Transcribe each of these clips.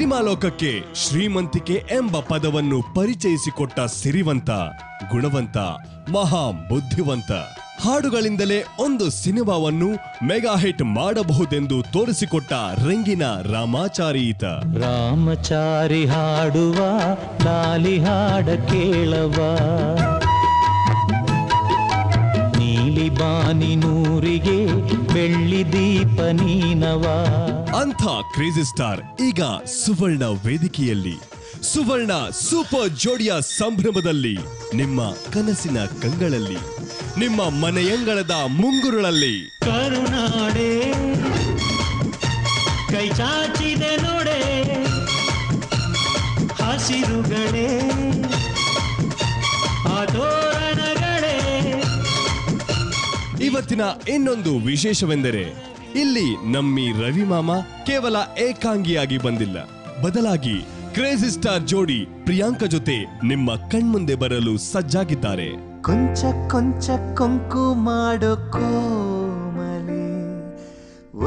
Cinema ಲೋಕಕ್ಕೆ ಶ್ರೀಮಂತಿಕೆ ಎಂಬ ಪದವನ್ನು ಪರಿಚಯಿಸಿಕೊಟ್ಟ ಸಿರಿವಂತ, ಗುಣವಂತ, ಮಹಾ ಬುದ್ಧಿವಂತ. ಹಾಡುಗಳಿಂದಲೇ ಒಂದು ಸಿನಿಮಾವನ್ನು ಮೆಗಾ ಹಿಟ್ ಮಾಡಬಹುದೆಂದು ತೋರಿಸಿಕೊಟ್ಟ ರಂಗಿನ ರಾಮಾಚಾರಿ ಈತ. ರಾಮಚಾರಿ ಹಾಡುವ ಲಾಲಿ ಹಾಡ ಕೇಳವ, ನೀಲಿ ಬಾನಿ ನೂರಿಗೆ ಬೆಳ್ಳಿ ದೀಪ ನೀನವ. ಅಂಥ ಕ್ರೇಜಿ ಸ್ಟಾರ್ ಈಗ ಸುವರ್ಣ ವೇದಿಕೆಯಲ್ಲಿ, ಸುವರ್ಣ ಸೂಪರ್ ಜೋಡಿಯ ಸಂಭ್ರಮದಲ್ಲಿ, ನಿಮ್ಮ ಕನಸಿನ ಕಂಗಳಲ್ಲಿ, ನಿಮ್ಮ ಮನೆಯಂಗಳದ ಮುಂಗುರುಳಲ್ಲಿ. ಕರುನಾಡೆ ಕೈ ಚಾಚಿದೆ ನೋಡೆ, ಹಸಿರುಗಳೇ ಆತೋರಣಗಳೇ. ಇವತ್ತಿನ ಇನ್ನೊಂದು ವಿಶೇಷವೆಂದರೆ ಇಲ್ಲಿ ನಮ್ಮಿ ರವಿ ಮಾಮ ಕೇವಲ ಏಕಾಂಗಿಯಾಗಿ ಬಂದಿಲ್ಲ, ಬದಲಾಗಿ ಕ್ರೇಜಿ ಸ್ಟಾರ್ ಜೋಡಿ ಪ್ರಿಯಾಂಕ ಜೊತೆ ನಿಮ್ಮ ಕಣ್ಮುಂದೆ ಬರಲು ಸಜ್ಜಾಗಿದ್ದಾರೆ. ಕೊಂಚ ಕೊಂಚ ಕೊಂಕು ಮಾಡೋ ಕೋಮಲೆ,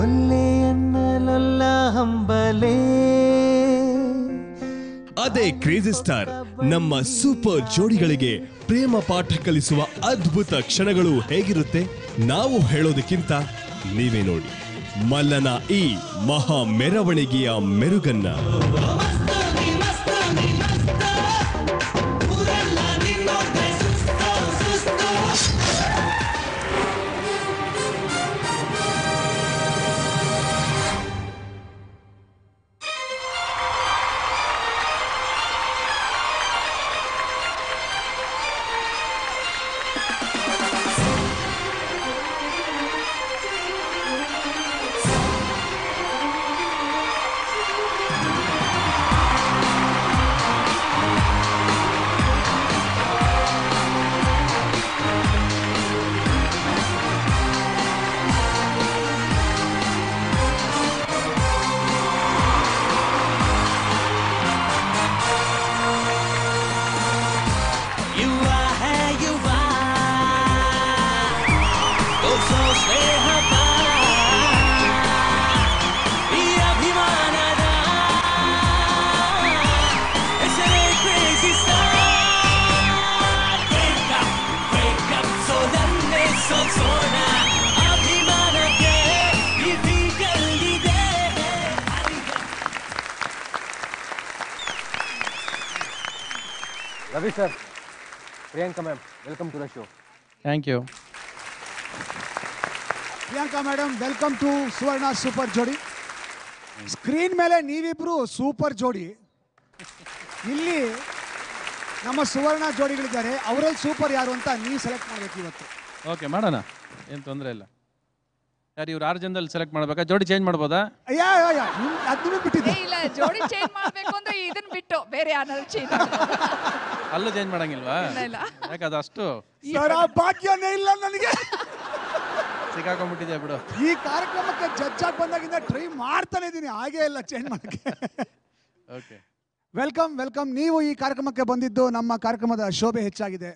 ಒಲ್ಲೆಯನ್ನಲೊಲ್ಲ ಹಂಬಲೆ. ಅದೇ ಕ್ರೇಜಿ ಸ್ಟಾರ್ ನಮ್ಮ ಸೂಪರ್ ಜೋಡಿಗಳಿಗೆ ಪ್ರೇಮ ಪಾಠ ಕಲಿಸುವ ಅದ್ಭುತ ಕ್ಷಣಗಳು ಹೇಗಿರುತ್ತೆ ನಾವು ಹೇಳೋದಕ್ಕಿಂತ ನೀವೇ ನೋಡಿ ಮಲ್ಲನ ಈ ಮಹಾ ಮೆರವಣಿಗೆಯ ಮೆರುಗನ್ನ. Ravi sir, Priyanka ma'am, welcome to the show. Thank you. Priyanka madam, welcome to Suvarna super Jodi. Screen ಮೇಲೆ ನೀವಿಬ್ರು ಸೂಪರ್ ಜೋಡಿ, ಇಲ್ಲಿ ನಮ್ಮ ಸುವರ್ಣ ಜೋಡಿಗಳಿದ್ದಾರೆ, ಅವರಲ್ಲಿ ಸೂಪರ್ ಯಾರು ಅಂತ ನೀವು ಸೆಲೆಕ್ಟ್ ಮಾಡಬೇಕು ಇವತ್ತು. ಓಕೆ, ಮಾಡೋಣ, ಏನು ತೊಂದರೆ ಇಲ್ಲ. ಯಾರು ಇವ್ರು 6 ಜನದಲ್ಲಿ ಸೆಲೆಕ್ಟ್ ಮಾಡ್ಬೇಕಾ? ಜೋಡಿ ಚೇಂಜ್ ಮಾಡ್ಬೋದಾ? ಅದು ಬಿಟ್ಟಿದ್ದೆ. ಇಲ್ಲ, ಜೋಡಿ ಚೇಂಜ್ ಮಾಡಬೇಕು ಅಂದ್ರೆ ಇದನ್ನ ಬಿಟ್ಟು ಬೇರೆ ಯಾರು ಚೇಂಜ್ ಅಲ್ಲೂ ಚೇಂಜ್ ಮಾಡಂಗಿಲ್ವಾ? ಇಲ್ಲ. ಯಾಕೆ ಅದು ಅಷ್ಟು ಸರ್, ಆ ಭಾಗ್ಯನೇ ಇಲ್ಲ ನನಗೆ. ಸಿಕ್ಕಾಕೊಂಡ್ಬಿಟ್ಟಿದೆ ಬಿಡು. ಈ ಕಾರ್ಯಕ್ರಮಕ್ಕೆ ಜಡ್ಜ್ ಆಗಿ ಬಂದಾಗಿಂದ ಟ್ರೈ ಮಾಡ್ತಾನೆ ಇದ್ದೀನಿ, ಹಾಗೇ ಇಲ್ಲ ಚೇಂಜ್ ಮಾಡಕ್ಕೆ. Okay, welcome welcome. ನೀವು ಈ ಕಾರ್ಯಕ್ರಮಕ್ಕೆ ಬಂದಿದ್ದು ನಮ್ಮ ಕಾರ್ಯಕ್ರಮದ ಶೋಭೆ ಹೆಚ್ಚಾಗಿದೆ.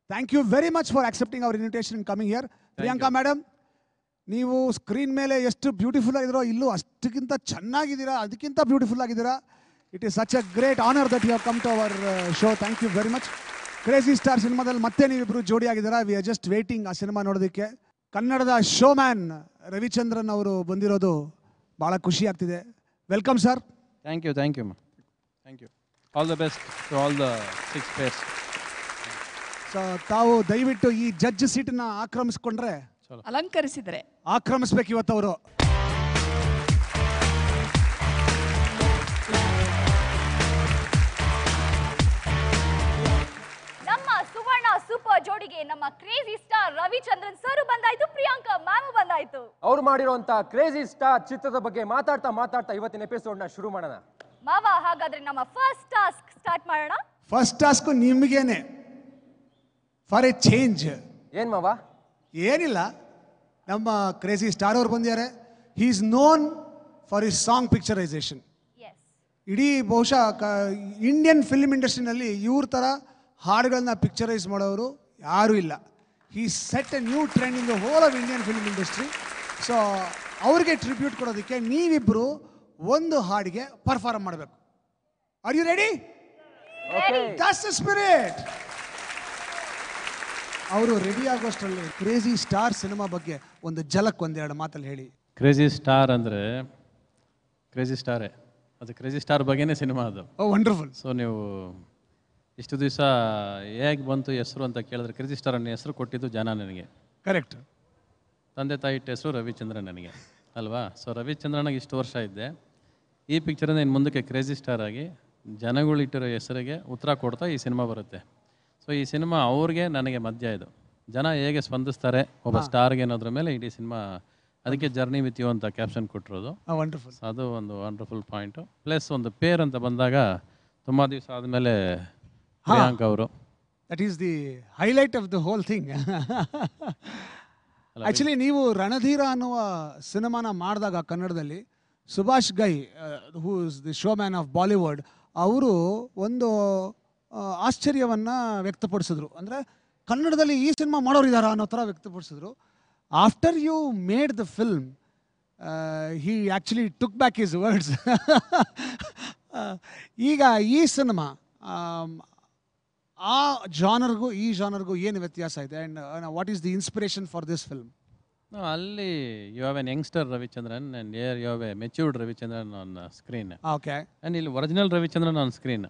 Thank you very much for accepting our invitation in coming here. Priyanka madam, ನೀವು ಸ್ಕ್ರೀನ್ ಮೇಲೆ ಎಷ್ಟು ಬ್ಯೂಟಿಫುಲ್ ಆಗಿದ್ದೀರೋ, ಇಲ್ಲೂ ಅಷ್ಟಕ್ಕಿಂತ ಚೆನ್ನಾಗಿದ್ದೀರಾ, ಅದಕ್ಕಿಂತ ಬ್ಯೂಟಿಫುಲ್ ಆಗಿದ್ದೀರಾ. It is such a great honour that you have come to our show. Thank you very much. Crazy star ಸಿನಿಮಾದಲ್ಲಿ ಮತ್ತೆ ನೀವಿಬ್ರು ಜೋಡಿ ಆಗಿದ್ದೀರಾ. ವಿ ಆರ್ ಜಸ್ಟ್ ವೇಟಿಂಗ್ ಆ ಸಿನಿಮಾ ನೋಡೋದಕ್ಕೆ. ಕನ್ನಡದ ಶೋಮ್ಯಾನ್ ರವಿಚಂದ್ರನ್ ಅವರು ಬಂದಿರೋದು ಭಾಳ ಖುಷಿ ಆಗ್ತಿದೆ. Welcome sir. Thank you, thank you ಮಾ, thank you. All the best to all the 6 pairs. So ತಾವು ದಯವಿಟ್ಟು ಈ ಜಡ್ಜ್ ಸೀಟನ್ನ ಆಕ್ರಮಿಸ್ಕೊಂಡ್ರೆ, ಅಲಂಕರಿಸಿದರೆ ಆಕ್ರಮಿಸ್ಬೇಕು ಇವತ್ತು ಅವರು. ನಮ್ಮ ಸುವರ್ಣ ಸೂಪರ್ ಜೋಡಿಗೆ ನಮ್ಮ ಕ್ರೇಜಿ ಸ್ಟಾರ್ ರವಿಚಂದ್ರನ್ ಸರ್ ಬಂದಾಯ್ತು, ಪ್ರಿಯಾಂಕಾ ಮ್ಯಾಮ್ ಬಂದಾಯ್ತು. ಅವ್ರು ಮಾಡಿರುವಂತ ಕ್ರೇಜಿ ಸ್ಟಾರ್ ಚಿತ್ರದ ಬಗ್ಗೆ ಮಾತಾಡ್ತಾ ಇವತ್ತಿನ ಎಪಿಸೋಡ್ ನ ಶುರು ಮಾಡೋಣ. ಮಾವ, ಹಾಗಾದ್ರೆ ನಮ್ಮ ಫಸ್ಟ್ ಟಾಸ್ಕ್ ಸ್ಟಾರ್ಟ್ ಮಾಡೋಣ. ಫಸ್ಟ್ ಟಾಸ್ಕ್ ನಿಮಗೇನೆ, ಫಾರ್ ಎ ಚೇಂಜ್. ಏನ್ ಮಾವ? ಏನಿಲ್ಲ, ನಮ್ಮ ಕ್ರೇಜಿ ಸ್ಟಾರ್ ಅವ್ರು ಬಂದಿದ್ದಾರೆ. He is known for his song picturisation. ಇಡೀ ಬಹುಶಃ ಇಂಡಿಯನ್ ಫಿಲ್ಮ್ ಇಂಡಸ್ಟ್ರಿನಲ್ಲಿ ಇವ್ರ ಥರ ಹಾಡುಗಳನ್ನ ಪಿಕ್ಚರೈಸ್ ಮಾಡೋರು ಯಾರೂ ಇಲ್ಲ. He set a new trend in the whole of Indian film industry. So ಅವ್ರಿಗೆ ಟ್ರಿಬ್ಯೂಟ್ ಕೊಡೋದಕ್ಕೆ ನೀವಿಬ್ಬರು ಒಂದು ಹಾಡಿಗೆ ಪರ್ಫಾರ್ಮ್ ಮಾಡಬೇಕು. Are you ready? That's the spirit. ಅವರು ರೆಡಿ ಆಗೋಷ್ಟರಲ್ಲಿ ಕ್ರೇಜಿ ಸ್ಟಾರ್ ಸಿನಿಮಾ ಬಗ್ಗೆ ಒಂದು ಝಲಕ್ ಒಂದೆರಡು ಮಾತಲ್ಲಿ ಹೇಳಿ. ಕ್ರೇಜಿ ಸ್ಟಾರ್ ಅಂದರೆ ಕ್ರೇಜಿ ಸ್ಟಾರೇ, ಅದು ಕ್ರೇಜಿ ಸ್ಟಾರ್ ಬಗ್ಗೆನೇ ಸಿನಿಮಾ ಅದು. ಓ ವಂಡರ್ಫುಲ್. ಸೊ ನೀವು ಇಷ್ಟು ದಿವಸ ಹೇಗೆ ಬಂತು ಹೆಸರು ಅಂತ ಕೇಳಿದ್ರೆ ಕ್ರೇಜಿ ಸ್ಟಾರ್ ಅನ್ನೋ ಹೆಸರು ಕೊಟ್ಟಿದ್ದು ಜನ ನನಗೆ. ಕರೆಕ್ಟ್. ತಂದೆ ತಾಯಿ ಇಟ್ಟ ಹೆಸರು ರವಿಚಂದ್ರನ್ ನನಗೆ ಅಲ್ವಾ. ಸೊ ರವಿಚಂದ್ರನಾಗ ಇಷ್ಟು ವರ್ಷ ಇದ್ದೆ. ಈ ಪಿಕ್ಚರಿಂದ ಇನ್ನು ಮುಂದಕ್ಕೆ ಕ್ರೇಜಿ ಸ್ಟಾರ್ ಆಗಿ ಜನಗಳಿಟ್ಟಿರೋ ಹೆಸರಿಗೆ ಉತ್ತರ ಕೊಡ್ತಾ ಈ ಸಿನಿಮಾ ಬರುತ್ತೆ. ಸೊ ಈ ಸಿನಿಮಾ ಅವ್ರಿಗೆ ನನಗೆ ಮಧ್ಯ ಇದು. ಜನ ಹೇಗೆ ಸ್ಪಂದಿಸ್ತಾರೆ ಒಬ್ಬ ಸ್ಟಾರ್ಗೆ ಅನ್ನೋದ್ರ ಮೇಲೆ ಇಡೀ ಸಿನಿಮಾ. ಅದಕ್ಕೆ ಜರ್ನಿ ವಿತ್ ಯು ಅಂತ ಕ್ಯಾಪ್ಷನ್ ಕೊಟ್ಟಿರೋದು. ವಂಡರ್ಫುಲ್. ಅದು ಒಂದು ವಂಡರ್ಫುಲ್ ಪಾಯಿಂಟು. ಪ್ಲಸ್ ಒಂದು ಪೇರ್ ಅಂತ ಬಂದಾಗ ತುಂಬ ದಿವಸ ಆದಮೇಲೆ ಪ್ರಿಯಾಂಕ್ ಅವರು, that is the highlight of the whole thing. Actually ನೀವು ರಣಧೀರ ಅನ್ನುವ ಸಿನಿಮಾನ ಮಾಡಿದಾಗ ಕನ್ನಡದಲ್ಲಿ Subhash Ghai who is the showman of Bollywood, ಅವರು ಒಂದು ಆಶ್ಚರ್ಯವನ್ನು ವ್ಯಕ್ತಪಡಿಸಿದ್ರು. ಅಂದರೆ ಕನ್ನಡದಲ್ಲಿ ಈ ಸಿನಿಮಾ ಮಾಡೋರಿದ್ದಾರಾ ಅನ್ನೋ ಥರ ವ್ಯಕ್ತಪಡಿಸಿದ್ರು. After you made the film he actually took back his words. ಈಗ ಈ ಸಿನಿಮಾ ಆ ಜಾನರ್ಗೂ ಈ ಜಾನರ್ಗೂ ಏನು ವ್ಯತ್ಯಾಸ ಇದೆ and what is the inspiration for this film? ಅಲ್ಲಿ you have an youngster Ravichandran and here you have a matured Ravichandran on screen. Okay. And ಇಲ್ಲಿ original Ravichandran on screen.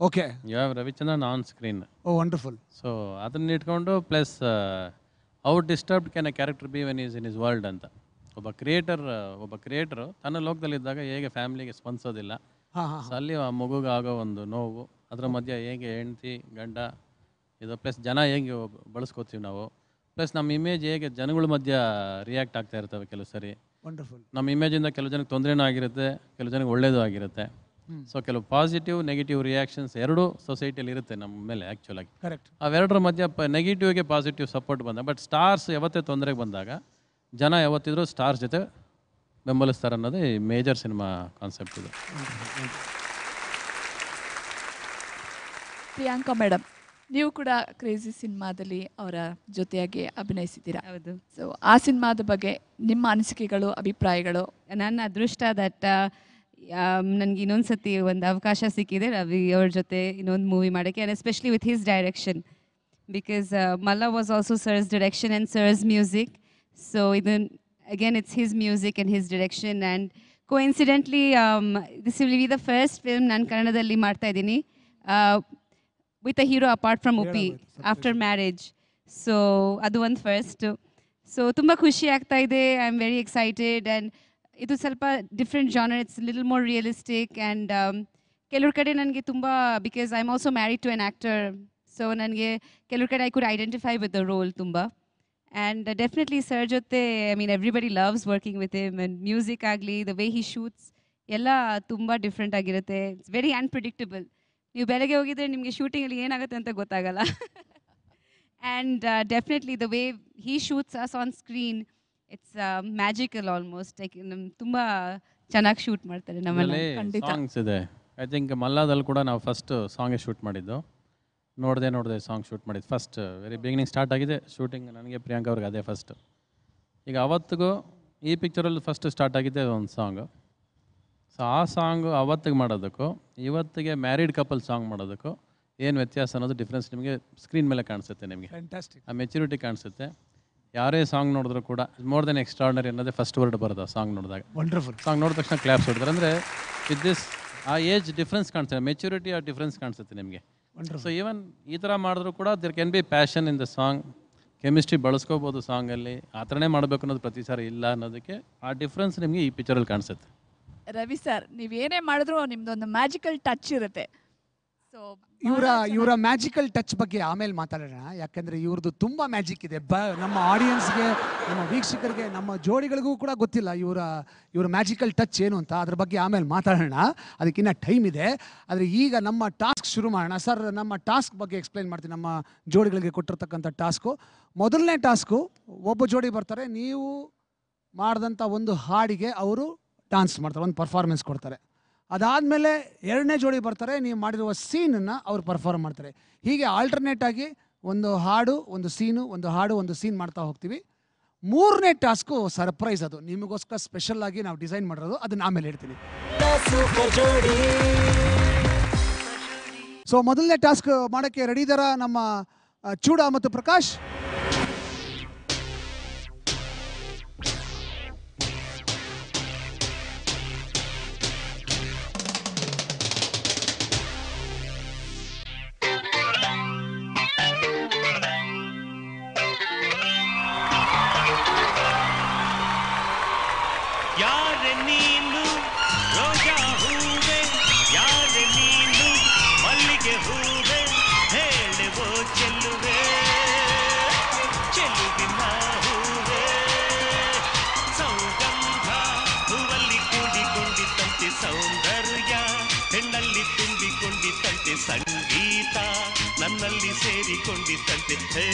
Okay. You have Ravichandran on screen. Oh wonderful. So ಅದನ್ನ ಇಟ್ಕೊಂಡು plus out disturbed can a character be when is in his world ಅಂತ. ಒಬ್ಬ creator ತನ್ನ ಲೋಕದಲ್ಲಿದ್ದಾಗ ಹೇಗೆ ಫ್ಯಾಮಿಲಿಗೆ ಸ್ಪಂದಿಸೋದಿಲ್ಲ, so ಅಲ್ಲಿ ಆ ಮಗುಗೆ ಆಗೋ ಒಂದು ನೋವು, ಅದರ ಮಧ್ಯೆ ಹೇಗೆ ಹೆಂಡ್ತಿ ಗಂಡ ಇದು, ಪ್ಲಸ್ ಜನ ಹೇಗೆ ಬಳಸ್ಕೋತೀವಿ ನಾವು, ಪ್ಲಸ್ ನಮ್ಮ ಇಮೇಜ್ ಹೇಗೆ ಜನಗಳ ಮಧ್ಯ ರಿಯಾಕ್ಟ್ ಆಗ್ತಾ ಇರ್ತವೆ ಕೆಲವು ಸರಿ. ವಂಡರ್ಫುಲ್. ನಮ್ಮ ಇಮೇಜಿಂದ ಕೆಲವು ಜನಕ್ಕೆ ತೊಂದರೆನೂ ಆಗಿರುತ್ತೆ, ಕೆಲವು ಜನಕ್ಕೆ ಒಳ್ಳೇದು ಆಗಿರುತ್ತೆ. ಸೊ ಕೆಲವು ಪಾಸಿಟಿವ್ ನೆಗೆಟಿವ್ ರಿಯಾಕ್ಷನ್ಸ್ ಎರಡೂ ಸೊಸೈಟಿಯಲ್ಲಿ ಇರುತ್ತೆ ನಮ್ಮ ಮೇಲೆ ಆ್ಯಕ್ಚುಲಾಗಿ. ಕರೆಕ್ಟ್. ಅವೆರಡರ ಮಧ್ಯ ನೆಗೆಟಿವ್ಗೆ ಪಾಸಿಟಿವ್ ಸಪೋರ್ಟ್ ಬಂದಾಗ, ಬಟ್ ಸ್ಟಾರ್ಸ್ ಯಾವತ್ತೇ ತೊಂದರೆಗೆ ಬಂದಾಗ ಜನ ಯಾವತ್ತಿದ್ರೂ ಸ್ಟಾರ್ಸ್ ಜೊತೆ ಬೆಂಬಲಿಸ್ತಾರೆ ಅನ್ನೋದೇ ಮೇಜರ್ ಸಿನಿಮಾ ಕಾನ್ಸೆಪ್ಟ್ ಇದು. ಪ್ರಿಯಾಂಕಾ ಮೇಡಮ್, ನೀವು ಕೂಡ ಕ್ರೇಜಿ ಸಿನಿಮಾದಲ್ಲಿ ಅವರ ಜೊತೆಯಾಗಿ ಅಭಿನಯಿಸಿದ್ದೀರಾ. ಹೌದು. ಸೊ ಆ ಸಿನಿಮಾದ ಬಗ್ಗೆ ನಿಮ್ಮ ಅನಿಸಿಕೆಗಳು, ಅಭಿಪ್ರಾಯಗಳು? ನನ್ನ ಅದೃಷ್ಟ ದಟ್ ನನಗೆ ಇನ್ನೊಂದು ಸತಿ ಒಂದು ಅವಕಾಶ ಸಿಕ್ಕಿದೆ ರವಿ ಅವ್ರ ಜೊತೆ ಇನ್ನೊಂದು ಮೂವಿ ಮಾಡೋಕ್ಕೆ, and especially with his direction, because Malla was also sir's direction and sir's music. So ಇದನ್ನು again it's his music and his direction, and coincidentally this will be the first film ನಾನು ಕನ್ನಡದಲ್ಲಿ ಮಾಡ್ತಾ ಇದ್ದೀನಿ with a hero apart from Uppi after marriage. So ಅದು ಒಂದು first. So ತುಂಬ ಖುಷಿ ಆಗ್ತಾ ಇದೆ. I am very excited. And ಇದು ಸ್ವಲ್ಪ different genre, it's little more realistic. And ಕೆಲವ್ರ ಕಡೆ ನನಗೆ ತುಂಬ, because I am also married to an actor, so ನನಗೆ ಕೆಲವ್ರ ಕಡೆ I could identify with the role ತುಂಬ. ಆ್ಯಂಡ್ ಡೆಫಿನೆಟ್ಲಿ ಸರ್ ಜೊತೆ I mean everybody loves working with him. And music ಆಗಲಿ, ದ ವೇ ಹಿ ಶೂಟ್ಸ್ ಎಲ್ಲ ತುಂಬ different ಆಗಿರುತ್ತೆ. It's very unpredictable. ನೀವು ಬೆಳಗ್ಗೆ ಹೋಗಿದ್ರೆ ನಿಮಗೆ ಶೂಟಿಂಗಲ್ಲಿ ಏನಾಗುತ್ತೆ ಅಂತ ಗೊತ್ತಾಗಲ್ಲ. And definitely the way he shoots us on screen, it's magical almost. Like ತುಂಬ ಚೆನ್ನಾಗಿ ಶೂಟ್ ಮಾಡ್ತಾರೆ ನಮ್ಮಲ್ಲಿ. ಸಾಂಗ್ಸ್ ಇದೆ. ಐ ಥಿಂಕ್ ಮಲ್ಲಾದಲ್ಲಿ ಕೂಡ ನಾವು ಫಸ್ಟ್ ಸಾಂಗೇ ಶೂಟ್ ಮಾಡಿದ್ದು. ನೋಡದೆ ಸಾಂಗ್ ಶೂಟ್ ಮಾಡಿದ್ದು ಫಸ್ಟ್. ವೆರಿ ಬಿಗಿನಿಂಗ್ ಸ್ಟಾರ್ಟ್ ಆಗಿದೆ ಶೂಟಿಂಗ್ ನನಗೆ, ಪ್ರಿಯಾಂಕಾ ಅವ್ರಿಗೆ ಅದೇ ಫಸ್ಟ್. ಈಗ ಅವತ್ತಿಗೂ ಈ ಪಿಕ್ಚರಲ್ಲಿ ಫಸ್ಟ್ ಸ್ಟಾರ್ಟ್ ಆಗಿದ್ದೆ ಒಂದು ಸಾಂಗು. ಸೊ ಆ ಸಾಂಗು ಅವತ್ತಿಗೆ ಮಾಡೋದಕ್ಕೂ ಇವತ್ತಿಗೆ ಮ್ಯಾರಿಡ್ ಕಪಲ್ ಸಾಂಗ್ ಮಾಡೋದಕ್ಕೂ ಏನು ವ್ಯತ್ಯಾಸ ಅನ್ನೋದು ಡಿಫ್ರೆನ್ಸ್ ನಿಮಗೆ ಸ್ಕ್ರೀನ್ ಮೇಲೆ ಕಾಣಿಸುತ್ತೆ. ನಿಮಗೆ ಆ ಮೆಚ್ಯೂರಿಟಿ ಕಾಣಿಸುತ್ತೆ. ಯಾರೇ ಸಾಂಗ್ ನೋಡಿದ್ರು ಕೂಡ ಮೋರ್ ದೆನ್ ಎಕ್ಸ್ಟ್ರಾರ್ಡಿನರಿ ಅನ್ನೋದೇ ಫಸ್ಟ್ ವರ್ಡ್ ಬರೋದು ಆ ಸಾಂಗ್ ನೋಡಿದಾಗ. ವಂಡರ್ಫುಲ್. ಸಾಂಗ್ ನೋಡಿದ ತಕ್ಷಣ ಕ್ಲಾಪ್ಸ್ ಹೊಡಿತಾರೆ. ಅಂದರೆ ವಿತ್ ದಿಸ್ ಆ ಏಜ್ ಡಿಫ್ರೆನ್ಸ್ ಕಾಣಿಸುತ್ತೆ, ಮೆಚ್ಯೂರಿಟಿ ಆ ಡಿಫ್ರೆನ್ಸ್ ಕಾಣಿಸುತ್ತೆ ನಿಮಗೆ. ಸೊ ಈವನ್ ಈ ಥರ ಮಾಡಿದ್ರು ಕೂಡ there can be passion in the song. Chemistry ಬಳಸ್ಕೋಬೋದು ಸಾಂಗಲ್ಲಿ. ಆ ಥರನೇ ಮಾಡಬೇಕು ಅನ್ನೋದು ಪ್ರತಿ ಸಾರಿ ಇಲ್ಲ ಅನ್ನೋದಕ್ಕೆ ಆ ಡಿಫ್ರೆನ್ಸ್ ನಿಮಗೆ ಈ ಪಿಕ್ಚರಲ್ಲಿ ಕಾಣಿಸುತ್ತೆ. ರವಿ ಸರ್, ನೀವೇನೇ ಮಾಡಿದ್ರು ನಿಮ್ದೊಂದು ಮ್ಯಾಜಿಕಲ್ ಟಚ್ ಇರುತ್ತೆ. ಸೊ ಇವರ ಮ್ಯಾಜಿಕಲ್ ಟಚ್ ಬಗ್ಗೆ ಆಮೇಲೆ ಮಾತಾಡೋಣ. ಯಾಕಂದರೆ ಇವ್ರದ್ದು ತುಂಬ ಮ್ಯಾಜಿಕ್ ಇದೆ. ನಮ್ಮ ಆಡಿಯನ್ಸ್ಗೆ, ನಮ್ಮ ವೀಕ್ಷಕರಿಗೆ, ನಮ್ಮ ಜೋಡಿಗಳಿಗೂ ಕೂಡ ಗೊತ್ತಿಲ್ಲ ಇವರ ಮ್ಯಾಜಿಕಲ್ ಟಚ್ ಏನು ಅಂತ. ಅದ್ರ ಬಗ್ಗೆ ಆಮೇಲೆ ಮಾತಾಡೋಣ, ಅದಕ್ಕಿನ್ನ ಟೈಮ್ ಇದೆ. ಆದರೆ ಈಗ ನಮ್ಮ ಟಾಸ್ಕ್ ಶುರು ಮಾಡೋಣ. ಸರ್, ನಮ್ಮ ಟಾಸ್ಕ್ ಬಗ್ಗೆ ಎಕ್ಸ್ಪ್ಲೈನ್ ಮಾಡ್ತೀನಿ. ನಮ್ಮ ಜೋಡಿಗಳಿಗೆ ಕೊಟ್ಟಿರ್ತಕ್ಕಂಥ ಟಾಸ್ಕು, ಮೊದಲನೇ ಟಾಸ್ಕು, ಒಬ್ಬ ಜೋಡಿ ಬರ್ತಾರೆ, ನೀವು ಮಾಡಿದಂಥ ಒಂದು ಹಾಡಿಗೆ ಅವರು ಡಾನ್ಸ್ ಮಾಡ್ತಾರೆ, ಒಂದು ಪರ್ಫಾರ್ಮೆನ್ಸ್ ಕೊಡ್ತಾರೆ. ಅದಾದಮೇಲೆ ಎರಡನೇ ಜೋಡಿ ಬರ್ತಾರೆ, ನೀವು ಮಾಡಿರುವ ಸೀನನ್ನು ಅವ್ರು ಪರ್ಫಾರ್ಮ್ ಮಾಡ್ತಾರೆ. ಹೀಗೆ ಆಲ್ಟರ್ನೇಟ್ ಆಗಿ ಒಂದು ಹಾಡು, ಒಂದು ಸೀನು, ಒಂದು ಹಾಡು, ಒಂದು ಸೀನ್ ಮಾಡ್ತಾ ಹೋಗ್ತೀವಿ. ಮೂರನೇ ಟಾಸ್ಕು ಸರ್ಪ್ರೈಸ್, ಅದು ನಿಮಗೋಸ್ಕರ ಸ್ಪೆಷಲ್ ಆಗಿ ನಾವು ಡಿಸೈನ್ ಮಾಡಿರೋದು. ಅದನ್ನ ಆಮೇಲೆ ಹೇಳ್ತೀನಿ. ಸೂಪರ್ ಜೋಡಿ ಸೊ ಮೊದಲನೇ ಟಾಸ್ಕ್ ಮಾಡೋಕ್ಕೆ ರೆಡಿ ಇದ್ದಾರಾ ನಮ್ಮ ಚೂಡ ಮತ್ತು ಪ್ರಕಾಶ್? ಯಾರೆ ನೀನು ರೋಜಾ ಹೂವೆ, ಯಾರೆ ನೀನು ಮಲ್ಲಿಗೆ ಹೂವೆ, ಹೇಳುವೋ ಚೆಲ್ಲುವೆ ಚೆಲುವಿನ ಹೂವೆ. ಸೌಗಂಧ ಹೂವಲ್ಲಿ ಕೂಡಿಕೊಂಡಿತ್ತಂತೆ ಸೌಂದರ್ಯ, ಹೆಣ್ಣಲ್ಲಿ ತುಂಬಿಕೊಂಡಿತ್ತಂತೆ ಸಂಗೀತ, ನನ್ನಲ್ಲಿ ಸೇರಿಕೊಂಡಿತ್ತಂತೆ. ಹೇ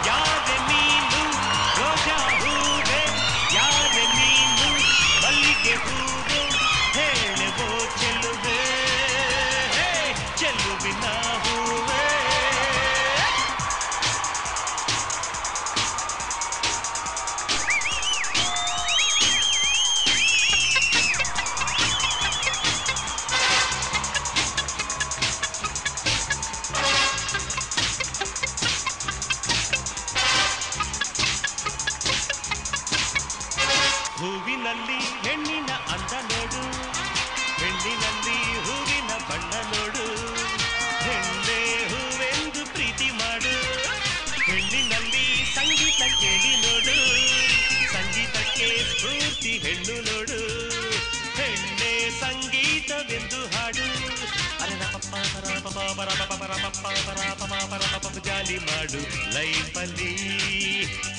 ಯಾರೆ ನೀನು ರೋಜಾ ಹೂವೆ, ಯಾರೆ ನೀನು ಮಲ್ಲಿಗೆ ಹೂವೆ, ಹೇಳುವೋ ಚೆಲುವೆ ಚೆಲುವಿನ ಹೂವೆ. ಹೂವಿನಲ್ಲಿ ಹೆಣ್ಣಿನ ಅಂದ ನೋಡು, ಹೆಣ್ಣಿನಲ್ಲಿ ಹೂವಿನ ಬಣ್ಣ ನೋಡು, ಹೆಣ್ಣೆ ಹೂವೆಂದು ಪ್ರೀತಿ ಮಾಡು, ಹೆಣ್ಣಿನಲ್ಲಿ ಸಂಗೀತ ಕೇಳಿ ನೋಡು, ಸಂಗೀತಕ್ಕೆ ಸ್ಫೂರ್ತಿ ಹೆಣ್ಣು ನೋಡು, ಹೆಣ್ಣೆ ಸಂಗೀತವೆಂದು ಹಾಡು. ಜಾಲಿ ಮಾಡು ಲೈಫಲ್ಲಿ,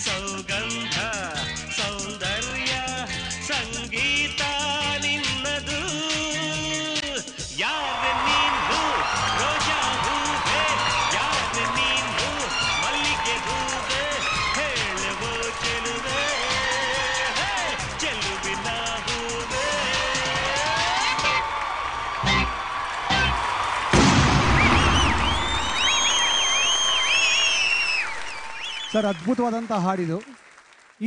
ಸೌಗಂಧ ಸೌಂದರ್ಯ ಸಂಗೀತ ನಿನ್ನದು. ಯಾರೆ ನೀನು ರೋಜಾ ಹೂವೆ, ಯಾರೆ ನೀನು ಮಲ್ಲಿಗೆ ಹೂವೆ, ಹೇಳುವೋ ಚೆಲುವೆ ಚೆಲುವಿನ ಹೂವೆ. ಸರ್, ಅದ್ಭುತವಾದಂಥ ಹಾಡಿದು.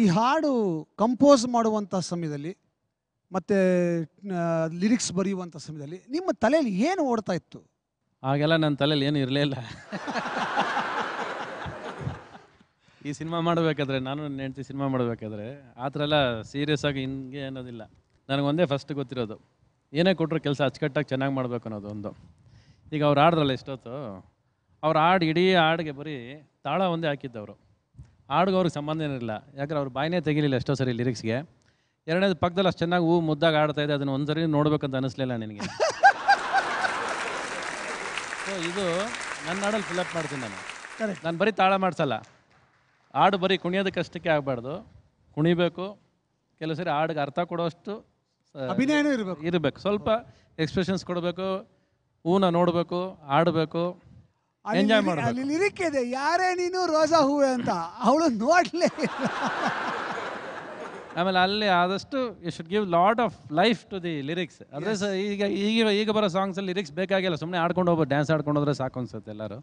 ಈ ಹಾಡು ಕಂಪೋಸ್ ಮಾಡುವಂಥ ಸಮಯದಲ್ಲಿ ಮತ್ತು ಲಿರಿಕ್ಸ್ ಬರೆಯುವಂಥ ಸಮಯದಲ್ಲಿ ನಿಮ್ಮ ತಲೆಯಲ್ಲಿ ಏನು ಓಡ್ತಾ ಇತ್ತು? ಆಗೆಲ್ಲ ನನ್ನ ತಲೆಯಲ್ಲಿ ಏನು ಇರಲೇ ಇಲ್ಲ. ಈ ಸಿನಿಮಾ ಮಾಡಬೇಕಾದ್ರೆ, ನಾನು ನನ್ನ ಹೆಂಡತಿ ಸಿನಿಮಾ ಮಾಡಬೇಕಾದ್ರೆ ಆ ಥರ ಎಲ್ಲ ಸೀರಿಯಸ್ ಆಗಿ ಹಿಂಗೆ ಅನ್ನೋದಿಲ್ಲ. ನನಗೊಂದೇ ಫಸ್ಟ್ ಗೊತ್ತಿರೋದು, ಏನೇ ಕೊಟ್ಟರು ಕೆಲಸ ಅಚ್ಚುಕಟ್ಟಾಗಿ ಚೆನ್ನಾಗಿ ಮಾಡಬೇಕು ಅನ್ನೋದು ಒಂದು. ಈಗ ಅವ್ರು ಆಡಿದ್ರಲ್ಲ ಇಷ್ಟೊತ್ತು, ಅವ್ರು ಹಾಡು ಇಡೀ ಹಾಡಿಗೆ ಬರೀ ತಾಳ ಒಂದೇ ಹಾಕಿದ್ದವರು, ಹಾಡಿಗೆ ಅವ್ರಿಗೆ ಸಂಬಂಧ ಏನಿರಲಿಲ್ಲ. ಯಾಕಂದ್ರೆ ಅವ್ರು ಬಾಯಿನೇ ತೆಗಿಲಿಲ್ಲ ಎಷ್ಟೋ ಸರಿ ಲಿರಿಕ್ಸ್ಗೆ. ಎರಡನೇದು ಪಕ್ಕದಲ್ಲಿ ಅಷ್ಟು ಚೆನ್ನಾಗಿ ಮುದ್ದಾಗಿ ಆಡ್ತಾ ಇದೆ, ಅದನ್ನು ಒಂದ್ಸರಿ ನೋಡ್ಬೇಕಂತ ಅನ್ನಿಸ್ಲಿಲ್ಲ ನನಗೆ. ಸೊ ಇದು ನನ್ನ ಹಾಡಲ್ಲಿ ಫಿಲಪ್ ಮಾಡ್ತೀನಿ ನಾನು ಬರೀ ತಾಳ ಮಾಡಿಸಲ್ಲ. ಹಾಡು ಬರೀ ಕುಣಿಯೋದಕ್ಕಷ್ಟಕ್ಕೆ ಆಗಬಾರ್ದು, ಕುಣಿಬೇಕು. ಕೆಲವು ಸರಿ ಹಾಡಿಗೆ ಅರ್ಥ ಕೊಡೋಷ್ಟು ಅಭಿನಯನೂ ಇರಬೇಕು, ಸ್ವಲ್ಪ ಎಕ್ಸ್ಪ್ರೆಷನ್ಸ್ ಕೊಡಬೇಕು, ಹೂನ ನೋಡಬೇಕು, ಆಡಬೇಕು, ಎಂಜಾಯ್ ಮಾಡಬೇಕು. ಅಲ್ಲಿ ಲಿರಿಕ್ ಇದೆ, ಯಾರೇ ನೀನು ರೋಜಾ ಹೂವೆ ಅಂತ, ಅವಳು ನೋಡ್ಲೇ ಇಲ್ಲ. ಆಮೇಲೆ ಅಲ್ಲಿ ಆದಷ್ಟು you should give lot of life to the lyrics. ಅದೇ ಈಗ ಬರೋ ಸಾಂಗ್ಸಲ್ಲಿ ಲಿರಿಕ್ಸ್ ಬೇಕಾಗಿಲ್ಲ, ಸುಮ್ಮನೆ ಆಡ್ಕೊಂಡು ಹೋಗ್ಬೋದು, ಡ್ಯಾನ್ಸ್ ಆಡ್ಕೊಂಡು ಹೋದ್ರೆ ಸಾಕು ಅನ್ಸುತ್ತೆ ಎಲ್ಲರೂ.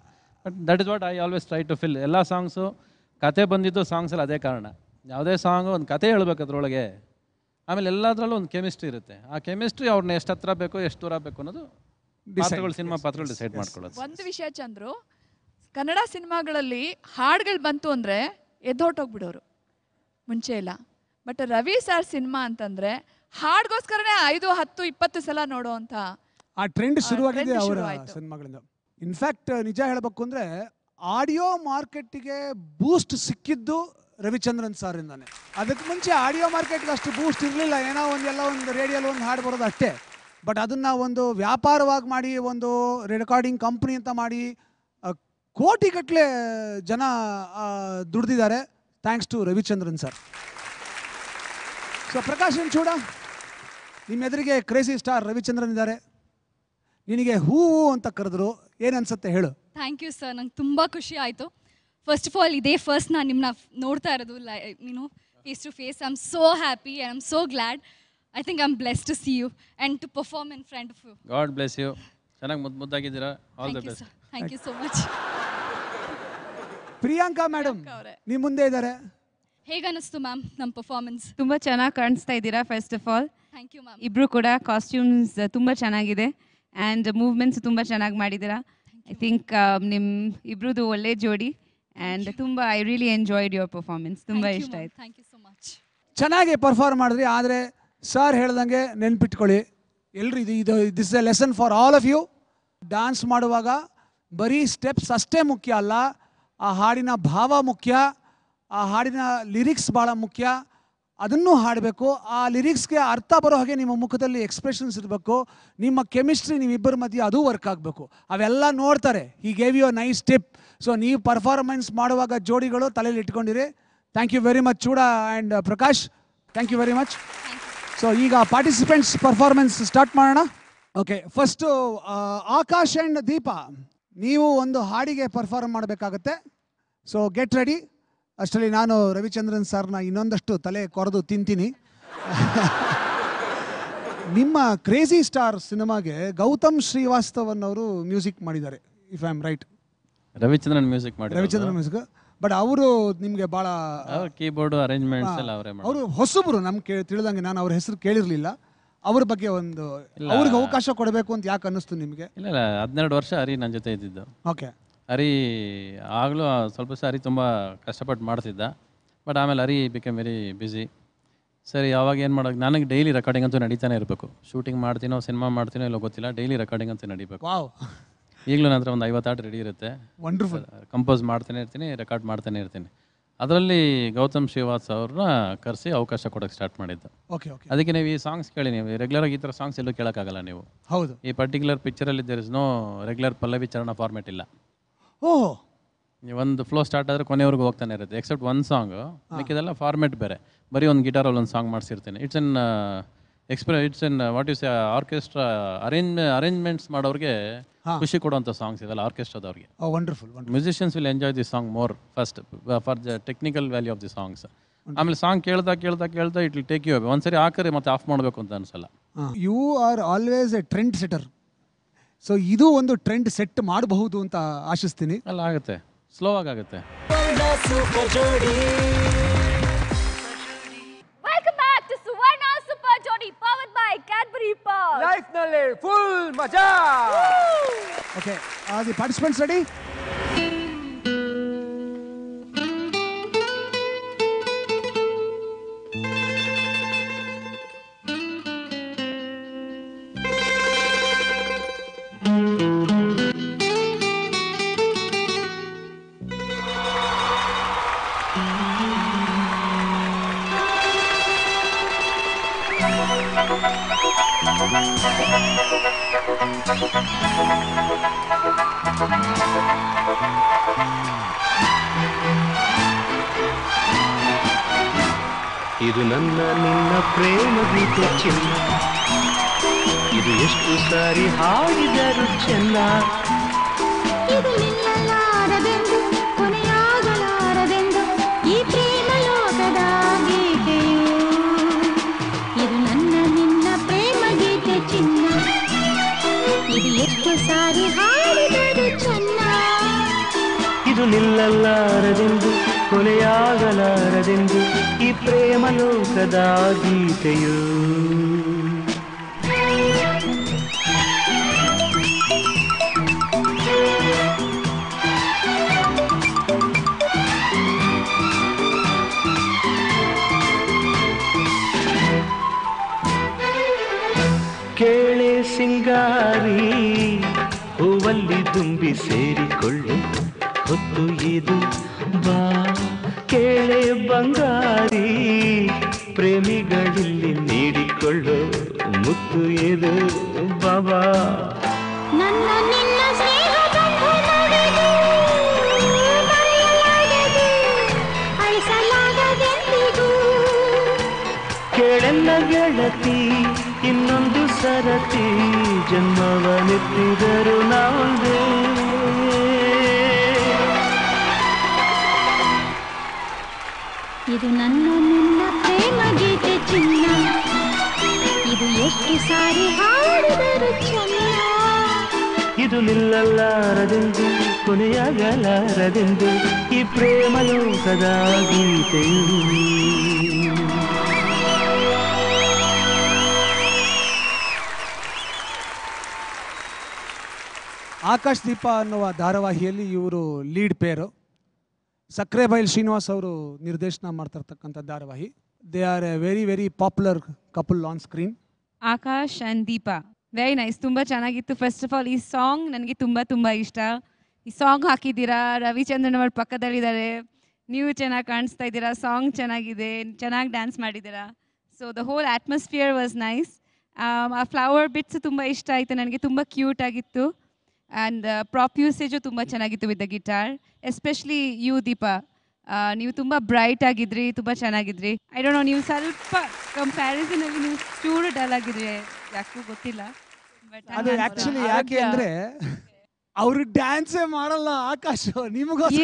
But that is what I always try to fill. ಎಲ್ಲ ಸಾಂಗ್ಸು ಕತೆ ಬಂದಿದ್ದು ಸಾಂಗ್ಸಲ್ಲಿ ಅದೇ ಕಾರಣ. ಯಾವುದೇ ಸಾಂಗು ಒಂದು ಕತೆ ಹೇಳ್ಬೇಕು ಅದ್ರೊಳಗೆ. ಆಮೇಲೆ ಎಲ್ಲದರಲ್ಲೂ ಒಂದು ಕೆಮಿಸ್ಟ್ರಿ ಇರುತ್ತೆ. ಆ ಕೆಮಿಸ್ಟ್ರಿ ಅವ್ರನ್ನ ಎಷ್ಟು ಹತ್ರ ಬೇಕು ಎಷ್ಟು ದೂರ ಬೇಕು ಅನ್ನೋದು ಪಾತ್ರಗಳು, ಸಿನಿಮಾ ಪಾತ್ರಗಳು ಡಿಸೈಡ್ ಮಾಡ್ಕೊಳ್ಳೋದು. ಒಂದು ವಿಷಯ ಚಂದ್ರು, ಕನ್ನಡ ಸಿನಿಮಾಗಳಲ್ಲಿ ಹಾಡುಗಳು ಬಂತು ಅಂದರೆ ಎದ್ದೊಟ್ಟೋಗ್ಬಿಡೋರು ಮುಂಚೆ ಎಲ್ಲ. ಬಟ್ ರವಿ ಸರ್ ಸಿನಿಮಾ ಅಂತಂದರೆ ಹಾಡ್ಗೋಸ್ಕರನೇ 5, 10, 20 ಸಲ ನೋಡೋವಂಥ ಆ ಟ್ರೆಂಡ್ ಶುರುವಾಗಿದೆ ಅವರ ಸಿನಿಮಾಗಳಿಂದ. ಇನ್ಫ್ಯಾಕ್ಟ್ ನಿಜ ಹೇಳಬೇಕು ಅಂದರೆ ಆಡಿಯೋ ಮಾರ್ಕೆಟಿಗೆ ಬೂಸ್ಟ್ ಸಿಕ್ಕಿದ್ದು ರವಿಚಂದ್ರನ್ ಸರ್ ಇಂದಾನೆ. ಅದಕ್ಕೆ ಮುಂಚೆ ಆಡಿಯೋ ಮಾರ್ಕೆಟ್ಗೆ ಅಷ್ಟು ಬೂಸ್ಟ್ ಇರಲಿಲ್ಲ, ಏನೋ ಒಂದು ರೇಡಿಯೋಲ್ಲಿ ಒಂದು ಹಾಡು ಬರೋದು ಅಷ್ಟೇ. ಬಟ್ ಅದನ್ನು ಒಂದು ವ್ಯಾಪಾರವಾಗಿ ಮಾಡಿ, ಒಂದು ರೆಕಾರ್ಡಿಂಗ್ ಕಂಪ್ನಿ ಅಂತ ಮಾಡಿ ಕೋಟಿಗಟ್ಟಲೆ ಜನ ದುಡ್ದಿದ್ದಾರೆ, thanks to Ravichandran sir. So Prakash Chooda, ನಿಮ್ಮ ಎದುರಿಗೆ ಕ್ರೇಜಿ ಸ್ಟಾರ್ ರವಿಚಂದ್ರನ್ ಇದ್ದಾರೆ. ನಿನಗೆ ಹೂವು ಅಂತ ಕರೆದ್ರು, ಏನನ್ಸುತ್ತೆ ಹೇಳು? ಥ್ಯಾಂಕ್ ಯು ಸರ್, ನಂಗೆ ತುಂಬ ಖುಷಿ ಆಯಿತು. ಫಸ್ಟ್ ಆಫ್ ಆಲ್ ಇದೇ ಫಸ್ಟ್ ನಾನು ನಿಮ್ಮನ್ನ ನೋಡ್ತಾ ಇರೋದು, face to face. I am so happy and I am so glad. I think I'm blessed to see you and to perform in front of you. God bless you. ಚೆನ್ನಾಗಿ ಮುದ್ದಾಗಿದ್ದೀರಾ. All the best. Thank you so much. ಪ್ರಿಯಾಂಕಾ ಮೇಡಮ್ ನಿಮ್ಮ ಮುಂದೆ ಇದ್ದಾರೆ. ಹೇಗನ್ನಿಸ್ತು ma'am ನಮ್ಮ performance? ತುಂಬ ಚೆನ್ನಾಗಿ ಕಾಣಿಸ್ತಾ ಇದ್ದೀರಾ first of all. Thank you ma'am. ಇಬ್ಬರು ಕೂಡ ಕಾಸ್ಟ್ಯೂಮ್ಸ್ ತುಂಬ ಚೆನ್ನಾಗಿದೆ ಆ್ಯಂಡ್ ಮೂವ್ಮೆಂಟ್ಸ್ ತುಂಬ ಚೆನ್ನಾಗಿ ಮಾಡಿದ್ದೀರಾ. ಐ ಥಿಂಕ್ ನಿಮ್ಮ ಇಬ್ರದ್ದು ಒಳ್ಳೆ ಜೋಡಿ ಆ್ಯಂಡ್ ತುಂಬ I really enjoyed your performance. ತುಂಬ ಇಷ್ಟ ಆಯಿತು. Thank you so much. ಚೆನ್ನಾಗಿ ಪರ್ಫಾರ್ಮ್ ಮಾಡಿದ್ರಿ. ಆದರೆ ಸರ್ ಹೇಳ್ದಂಗೆ ನೆನ್ಪಿಟ್ಕೊಳ್ಳಿ ಎಲ್ಲರೂ, ಇದು this a lesson for all of you. Dance ಮಾಡುವಾಗ ಬರೀ ಸ್ಟೆಪ್ಸ್ ಅಷ್ಟೇ ಮುಖ್ಯ ಅಲ್ಲ, ಆ ಹಾಡಿನ ಭಾವ ಮುಖ್ಯ, ಆ ಹಾಡಿನ ಲಿರಿಕ್ಸ್ ಭಾಳ ಮುಖ್ಯ. ಅದನ್ನು ಹಾಡಬೇಕು. ಆ ಲಿರಿಕ್ಸ್ಗೆ ಅರ್ಥ ಬರೋ ಹಾಗೆ ನಿಮ್ಮ ಮುಖದಲ್ಲಿ ಎಕ್ಸ್ಪ್ರೆಷನ್ಸ್ ಇರಬೇಕು. ನಿಮ್ಮ ಕೆಮಿಸ್ಟ್ರಿ ನಿಮ್ಮಿಬ್ಬರ ಮಧ್ಯೆ ಅದು ವರ್ಕ್ ಆಗಬೇಕು. ಅವೆಲ್ಲ ನೋಡ್ತಾರೆ. He gave you a nice tip. So ನೀವು ಪರ್ಫಾರ್ಮೆನ್ಸ್ ಮಾಡುವಾಗ ಜೋಡಿಗಳು ತಲೆಯಲ್ಲಿ ಇಟ್ಕೊಂಡಿರಿ. Thank you very much Chooda and Prakash. Thank you very much. So ಈಗ ಪಾರ್ಟಿಸಿಪೆಂಟ್ಸ್ ಪರ್ಫಾರ್ಮೆನ್ಸ್ ಸ್ಟಾರ್ಟ್ ಮಾಡೋಣ. Okay, first Akash and Deepa, ನೀವು ಒಂದು ಹಾಡಿಗೆ ಪರ್ಫಾರ್ಮ್ ಮಾಡಬೇಕಾಗತ್ತೆ. So get ready. ಅಷ್ಟರಲ್ಲಿ ನಾನು ರವಿಚಂದ್ರನ್ ಸರ್ನ ಇನ್ನೊಂದಷ್ಟು ತಲೆ ಕೊರೆದು ತಿಂತೀನಿ. ನಿಮ್ಮ ಕ್ರೇಜಿ ಸ್ಟಾರ್ ಸಿನಿಮಾಗೆ ಗೌತಮ್ ಶ್ರೀವಾಸ್ತವ್ ಅನ್ನೋರು ಮ್ಯೂಸಿಕ್ ಮಾಡಿದ್ದಾರೆ, if I am right. Ravichandran music ಮಾಡಿ. ರವಿಚಂದ್ರನ್ ಮ್ಯೂಸಿಕ್. ಬಟ್ ಅವರು ನಿಮಗೆ ಭಾಳ ಕೀಬೋರ್ಡ್ ಅರೇಂಜ್ಮೆಂಟ್ಸ್ ಎಲ್ಲ ಅವರೇ ಅವರು ಹೊಸಬರು ನಮ್ಗೆ ತಿಳಿದಂಗೆ. ನಾನು ಅವ್ರ ಹೆಸರು ಕೇಳಿರಲಿಲ್ಲ. ಅವ್ರ ಬಗ್ಗೆ ಒಂದು ಅವ್ರಿಗೆ ಅವಕಾಶ ಕೊಡಬೇಕು ಅಂತ ಯಾಕೆ ಅನ್ನಿಸ್ತು ನಿಮಗೆ? ಇಲ್ಲ 12 ವರ್ಷ ಹರಿ ನನ್ನ ಜೊತೆ ಇದ್ದಿದ್ದು. ಓಕೆ. ಹರಿ ಆಗಲೂ ಸ್ವಲ್ಪ ಹರಿ ತುಂಬ ಕಷ್ಟಪಟ್ಟು ಮಾಡ್ತಿದ್ದ. ಬಟ್ ಆಮೇಲೆ ಹರಿ ಬಿಕಮ್ ವೆರಿ ಬ್ಯುಸಿ. ಸರಿ, ಯಾವಾಗ ಏನು ಮಾಡೋದು, ನನಗೆ ಡೈಲಿ ರೆಕಾರ್ಡಿಂಗ್ ಅಂತೂ ನಡೀತಾನೆ ಇರಬೇಕು. ಶೂಟಿಂಗ್ ಮಾಡ್ತೀನೋ ಸಿನಿಮಾ ಮಾಡ್ತೀನೋ ಇಲ್ಲ ಗೊತ್ತಿಲ್ಲ, ಡೈಲಿ ರೆಕಾರ್ಡಿಂಗ್ ಅಂತೂ ನಡೀಬೇಕು. ಈಗಲೂ ನನ್ನ ಹತ್ರ ಒಂದು 50 ಹಾಡು ರೆಡಿ ಇರುತ್ತೆ. ವಂಡರ್ಫುಲ್. ಕಂಪೋಸ್ ಮಾಡ್ತಾನೆ ಇರ್ತೀನಿ, ರೆಕಾರ್ಡ್ ಮಾಡ್ತಾನೆ ಇರ್ತೀನಿ. ಅದರಲ್ಲಿ ಗೌತಮ್ ಶ್ರೀವಾಸ್ ಅವ್ರನ್ನ ಕರೆಸಿ ಅವಕಾಶ ಕೊಡೋಕ್ಕೆ ಸ್ಟಾರ್ಟ್ ಮಾಡಿದ್ದು. Okay okay. ಅದಕ್ಕೆ ನೀವು ಈ ಸಾಂಗ್ಸ್ ಕೇಳಿ, ನೀವು ರೆಗ್ಯುಲರಾಗಿ ಈ ಥರ ಸಾಂಗ್ಸ್ ಎಲ್ಲೂ ಕೇಳೋಕ್ಕಾಗಲ್ಲ ನೀವು. ಹೌದು. ಈ ಪರ್ಟಿಕ್ಯುಲರ್ ಪಿಕ್ಚರಲ್ಲಿ there is no regular pallavi charana format ಇಲ್ಲ. ಓಹ್. ಒಂದು ಫ್ಲೋ ಸ್ಟಾರ್ಟ್ ಆದರೆ ಕೊನೆವರೆಗೂ ಹೋಗ್ತಾನೆ ಇರುತ್ತೆ, ಎಕ್ಸೆಪ್ಟ್ ಒಂದು ಸಾಂಗು. ಮಿಕ್ಕಿದೆಲ್ಲ ಫಾರ್ಮೆಟ್ ಬೇರೆ. ಬರೀ ಒಂದು ಗಿಟಾರಲ್ಲಿ ಒಂದು ಸಾಂಗ್ ಮಾಡಿಸಿರ್ತೀನಿ. It's an what use orchestra arrangements ಮಾಡೋರಿಗೆ ಖುಷಿ ಕೊಡುವಂಥ ಸಾಂಗ್ಸ್ ಇದೆಲ್ಲ ಆರ್ಕೆಸ್ಟ್ರಾದವ್ರಿಗೆ. Wonderful. Musicians will enjoy the song more first for the technical value of the songs. ಆಮೇಲೆ ಸಾಂಗ್ ಕೇಳ್ತಾ ಇಟ್ ವಿಲ್ ಟೇಕ್ ಯು. ಒಂದ್ಸರಿ ಹಾಕರೆ ಮತ್ತೆ ಆಫ್ ಮಾಡಬೇಕು ಅಂತ ಅನ್ಸಲ್ಲ. You are always a trend setter. So ಇದು ಒಂದು ಟ್ರೆಂಡ್ ಸೆಟ್ ಮಾಡಬಹುದು ಅಂತ ಆಶಿಸ್ತೀನಿ. ಅಲ್ಲ, ಆಗುತ್ತೆ, ಸ್ಲೋ ಆಗುತ್ತೆ. Welcome back to Suvarna super Jodi powered by Cadbury power. Life ನಲ್ಲಿ ಫುಲ್ ಮಜಾ. Okay, the participants ready? ಇದು ನನ್ನ ನಿನ್ನ ಪ್ರೇಮ ಗೀತೆ ಚಿನ್ನ, ಇದು ಎಷ್ಟು ಸಾರಿ ಹಾಡಿದರು ಚೆನ್ನ. ಇದು ನಿಲ್ಲಲಾರದೆಂದು ಕೊನೆಯಾಗಲಾರದೆಂದು ಈ ಪ್ರೇಮ ಲೋಕದ ಗೀತೆಯು. ಇದು ನನ್ನ ನಿನ್ನ ಪ್ರೇಮ ಗೀತೆ ಚಿನ್ನ, ಇದು ಎಷ್ಟು ಸಾರಿ ಹಾಡಿದರು ಚೆನ್ನ. ಇದು ನಿಲ್ಲಲಾರದೆಂದು ಕೊನೆಯಾಗಲಾರದೆಂದು ಈ ಪ್ರೇಮ ಲೋಕದ ಗೀತೆಯು. ಕೇಳೆ ಸಿಂಗಾರಿ ಹೂವಲ್ಲಿ ತುಂಬಿ ಸೇರಿಕೊಳ್ಳು ಹೊತ್ತು ಇದು ಬಾ. ಕೇಳೆ ಬಂಗಾರಿ ಪ್ರೇಮಿಗಳಲ್ಲಿ ನೀಡಿಕೊಳ್ಳು ಮುತ್ತು ಇದು ಬಾಬಾ. ನನ್ನ ನಿನ್ನ ಸ್ನೇಹ ಬಂಧು ನುಡಿದು ಮರೆಯಲಾಗದು, ಅಳಿಸಲಾಗದೆಂದಿಗೂ. ಕೇಳೆಲ್ಲ ಗೆಳತಿ ಇನ್ನೊಂದು ಸರತಿ, ಜನ್ಮವನೆತ್ತಿದರು ನಾವೊಂದೇ. ಇದು ನನ್ನ ನಿನ್ನ ಪ್ರೇಮ ಗೀತೆ ಚಿನ್ನ, ಇದು ಎಷ್ಟು ಸಾರಿ ಹಾಡಿದರು ಚೆನ್ನ. ಇದು ನಿಲ್ಲಲಾರದೆಂದು ಕೊನೆಯಾಗಲಾರದೆಂದು ಈ ಪ್ರೇಮ ಲೋಕದ ಗೀತೆಯು. ಆಕಾಶ್ ದೀಪ ಅನ್ನುವ ಧಾರಾವಾಹಿಯಲ್ಲಿ ಇವರು ಲೀಡ್ ಪೇರು. ಸಕ್ರೆ ಬೈಲ್ ಶ್ರೀನಿವಾಸ್ ಅವರು ನಿರ್ದೇಶನ ಮಾಡ್ತಿರ್ತಕ್ಕಂಥ ಧಾರಾವಾಹಿ. They are A very very popular couple on screen. Akash and Deepa very nice, ತುಂಬ ಚೆನ್ನಾಗಿತ್ತು. ಫಸ್ಟ್ ಆಫ್ ಆಲ್ ಈ ಸಾಂಗ್ ನನಗೆ ತುಂಬ ತುಂಬ ಇಷ್ಟ. ಈ ಸಾಂಗ್ ಹಾಕಿದ್ದೀರಾ, ರವಿಚಂದ್ರನ್ ಅವ್ರ ಪಕ್ಕದಲ್ಲಿದ್ದಾರೆ, ನೀವು ಚೆನ್ನಾಗಿ ಕಾಣಿಸ್ತಾ ಇದ್ದೀರಾ, ಸಾಂಗ್ ಚೆನ್ನಾಗಿದೆ, ಚೆನ್ನಾಗಿ ಡ್ಯಾನ್ಸ್ ಮಾಡಿದ್ದೀರಾ. So the whole atmosphere was nice. ಆ ಫ್ಲವರ್ ಬಿಟ್ಸ್ ತುಂಬ ಇಷ್ಟ ಆಯಿತು ನನಗೆ, ತುಂಬ ಕ್ಯೂಟ್ ಆಗಿತ್ತು. ಆ್ಯಂಡ್ ಪ್ರಾಪ್ ಯೂಸೇಜು ತುಂಬ ಚೆನ್ನಾಗಿತ್ತು with the guitar. Especially you Deepa, ನೀವು ತುಂಬ ಬ್ರೈಟ್ ಆಗಿದ್ರಿ, ತುಂಬ ಚೆನ್ನಾಗಿದ್ರಿ. ಐ ಡೋಂಟ್ ನೋ, ನೀವು ಸ್ವಲ್ಪ ಕಂಪ್ಯಾರಿಸನಲ್ಲಿ ನೀವು ಚೂರು ಡಲ್ ಆಗಿದ್ರಿ, ಯಾಕೂ ಗೊತ್ತಿಲ್ಲ. ಅದು ಆಕ್ಚುಲಿ ಯಾಕೆ ಅಂದ್ರೆ ಅವರು ಡ್ಯಾನ್ಸೇ ಮಾಡಲ್ಲ ಆಕಾಶ್.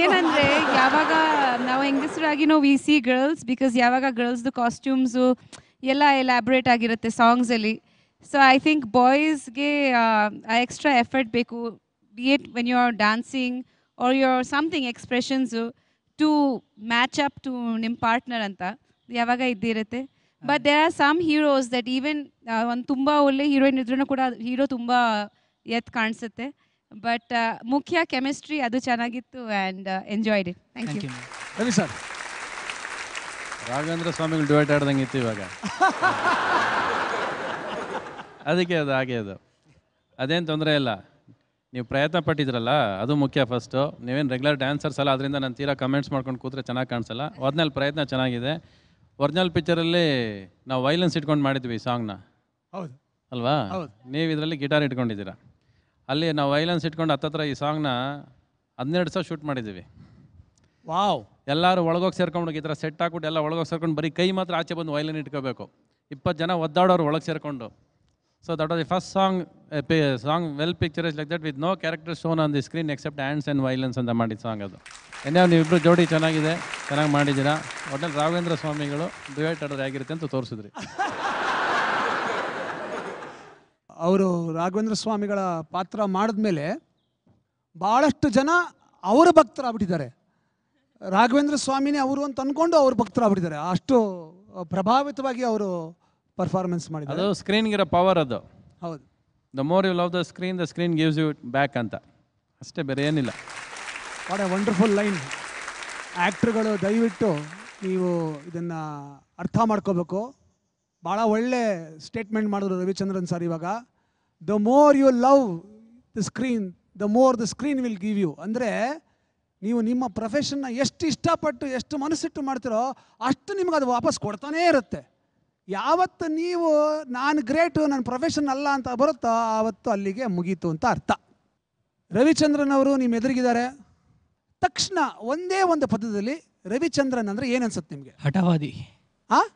ಏನಂದ್ರೆ ಯಾವಾಗ ನಾವು ಹೆಂಗಸರಾಗಿ ನಾವು ವಿ ಸಿ ಗರ್ಲ್ಸ್, ಬಿಕಾಸ್ ಯಾವಾಗ ಗರ್ಲ್ಸ್ದು ಕಾಸ್ಟ್ಯೂಮ್ಸು ಎಲ್ಲ ಎಲಾಬ್ರೇಟ್ ಆಗಿರುತ್ತೆ ಸಾಂಗ್ಸಲ್ಲಿ. ಸೊ ಐ ಥಿಂಕ್ ಬಾಯ್ಸ್ಗೆ ಎಕ್ಸ್ಟ್ರಾ ಎಫರ್ಟ್ ಬೇಕು, be it when you are dancing or your something expressions to match up to ನಿಮ್ಮ ಪಾರ್ಟ್ನರ್ ಅಂತ ಯಾವಾಗ ಇದ್ದಿರುತ್ತೆ. But there are some heroes that even ಒಂದು ತುಂಬ ಒಳ್ಳೆ ಹೀರೋಯಿನ್ ಇದ್ರೂ ಕೂಡ ಹೀರೋ ತುಂಬ ಎತ್ತು ಕಾಣಿಸುತ್ತೆ. ಬಟ್ ಮುಖ್ಯ ಕೆಮಿಸ್ಟ್ರಿ ಅದು ಚೆನ್ನಾಗಿತ್ತು and enjoyed it. Thank you. Ravi sir, Raghavendra ಸ್ವಾಮಿಗಳು ಡಿವೈಟ್ ಆಡ್ದಂಗೆ ಇತ್ತು ಇವಾಗ. ಅದಕ್ಕೆ ಅದು ಹಾಗೆ, ಅದು ಅದೇನು ತೊಂದರೆ ಇಲ್ಲ. ನೀವು ಪ್ರಯತ್ನ ಪಟ್ಟಿದ್ರಲ್ಲ ಅದು ಮುಖ್ಯ ಫಸ್ಟು. ನೀವೇನು ರೆಗ್ಯುಲರ್ ಡ್ಯಾನ್ಸರ್ಸ್ ಅಲ್ಲ, ಅದರಿಂದ ನಾನು ತೀರಾ ಕಮೆಂಟ್ಸ್ ಮಾಡ್ಕೊಂಡು ಕೂತ್ರೆ ಚೆನ್ನಾಗಿ ಕಾಣಿಸಲ್ಲ. ಒರಿಜಿನಲ್ ಪ್ರಯತ್ನ ಚೆನ್ನಾಗಿದೆ. ಒರಿಜಿನಲ್ ಪಿಕ್ಚರಲ್ಲಿ ನಾವು ವೈಲೆನ್ಸ್ ಇಟ್ಕೊಂಡು ಮಾಡಿದ್ವಿ ಈ ಸಾಂಗ್ನ, ಹೌದು ಅಲ್ವಾ? ನೀವು ಇದರಲ್ಲಿ ಗಿಟಾರ್ ಇಟ್ಕೊಂಡಿದ್ದೀರಾ. ಅಲ್ಲಿ ನಾವು ವೈಲೆನ್ಸ್ ಇಟ್ಕೊಂಡು ಹತ್ತತ್ರ ಈ ಸಾಂಗ್ನ 12 ಸಾವಿರ ಶೂಟ್ ಮಾಡಿದ್ದೀವಿ. ವಾವ್. ಎಲ್ಲರೂ ಒಳಗೋಗಿ ಸೇರ್ಕೊಂಡು ಈ ಥರ ಸೆಟ್ ಹಾಕ್ಬಿಟ್ಟು ಎಲ್ಲ ಒಳಗೋಗಿ ಸೇರ್ಕೊಂಡು ಬರೀ ಕೈ ಮಾತ್ರ ಆಚೆ ಬಂದು ವೈಲಿನ್ ಇಟ್ಕೋಬೇಕು. 20 ಜನ ಒದ್ದಾಡೋರು ಒಳಗೆ ಸೇರಿಕೊಂಡು. So that was the first song well picturize like that with no character shown on the screen except hands and violence ಅಂತ ಮಾಡಿದ ಸಾಂಗ್ ಅದು. ಎನ್ಯಾವ ನೀವಿಬ್ಬರು ಜೋಡಿ ಚೆನ್ನಾಗಿದೆ, ಚೆನ್ನಾಗಿ ಮಾಡಿದ್ದೀರಾ. ಒಟ್ಟಲ್ಲಿ ರಾಘವೇಂದ್ರ ಸ್ವಾಮಿಗಳು ಡಿವೈಟ್ ಆಡೋದು ಹೇಗಿರುತ್ತೆ ಅಂತ ತೋರಿಸಿದ್ರಿ. ಅವರು ರಾಘವೇಂದ್ರ ಸ್ವಾಮಿಗಳ ಪಾತ್ರ ಮಾಡಿದ್ಮೇಲೆ ಭಾಳಷ್ಟು ಜನ ಅವರ ಭಕ್ತರಾಗ್ಬಿಟ್ಟಿದ್ದಾರೆ. ರಾಘವೇಂದ್ರ ಸ್ವಾಮಿನೇ ಅವರು ಅಂತ ಅಂದ್ಕೊಂಡು ಅವ್ರ ಭಕ್ತರಾಗ್ಬಿಟ್ಟಿದ್ದಾರೆ. ಅಷ್ಟು ಪ್ರಭಾವಿತವಾಗಿ ಅವರು ಪರ್ಫಾರ್ಮೆನ್ಸ್ ಮಾಡಿದ್ದಾರೆ. ಅದು ಸ್ಕ್ರೀನ್ಗಿರೋ ಪವರ್ ಅದು. ಹೌದು. The more you love the screen gives you back ಅಂತ ಅಷ್ಟೇ, ಬೇರೆ ಏನಿಲ್ಲ. What a wonderful line. ಆ್ಯಕ್ಟ್ರುಗಳು ದಯವಿಟ್ಟು ನೀವು ಇದನ್ನು ಅರ್ಥ ಮಾಡ್ಕೋಬೇಕು. ಭಾಳ ಒಳ್ಳೆ ಸ್ಟೇಟ್ಮೆಂಟ್ ಮಾಡಿದ್ರು ರವಿಚಂದ್ರನ್ ಸರ್ ಇವಾಗ. The more you love the screen the more the screen will give you. ಅಂದರೆ ನೀವು ನಿಮ್ಮ ಪ್ರೊಫೆಷನ್ನ ಎಷ್ಟು ಇಷ್ಟಪಟ್ಟು ಎಷ್ಟು ಮನಸ್ಸಿಟ್ಟು ಮಾಡ್ತೀರೋ ಅಷ್ಟು ನಿಮ್ಗೆ ಅದು ವಾಪಸ್ ಕೊಡ್ತಾನೇ ಇರುತ್ತೆ. ಯಾವತ್ತು ನೀವು ನಾನು ಗ್ರೇಟು, ನನ್ನ ಪ್ರೊಫೆಷನ್ ಅಲ್ಲ ಅಂತ ಬರುತ್ತೋ ಆವತ್ತು ಅಲ್ಲಿಗೆ ಮುಗೀತು ಅಂತ ಅರ್ಥ. ರವಿಚಂದ್ರನ್ ಅವರು ನಿಮ್ಮ ಎದುರಿಗಿದ್ದಾರೆ. ತಕ್ಷಣ ಒಂದೇ ಒಂದು ಪದದಲ್ಲಿ ರವಿಚಂದ್ರನ್ ಅಂದರೆ ಏನು ಅನ್ಸುತ್ತೆ ನಿಮಗೆ? ಹಠವಾದಿ. ಹಾಂ,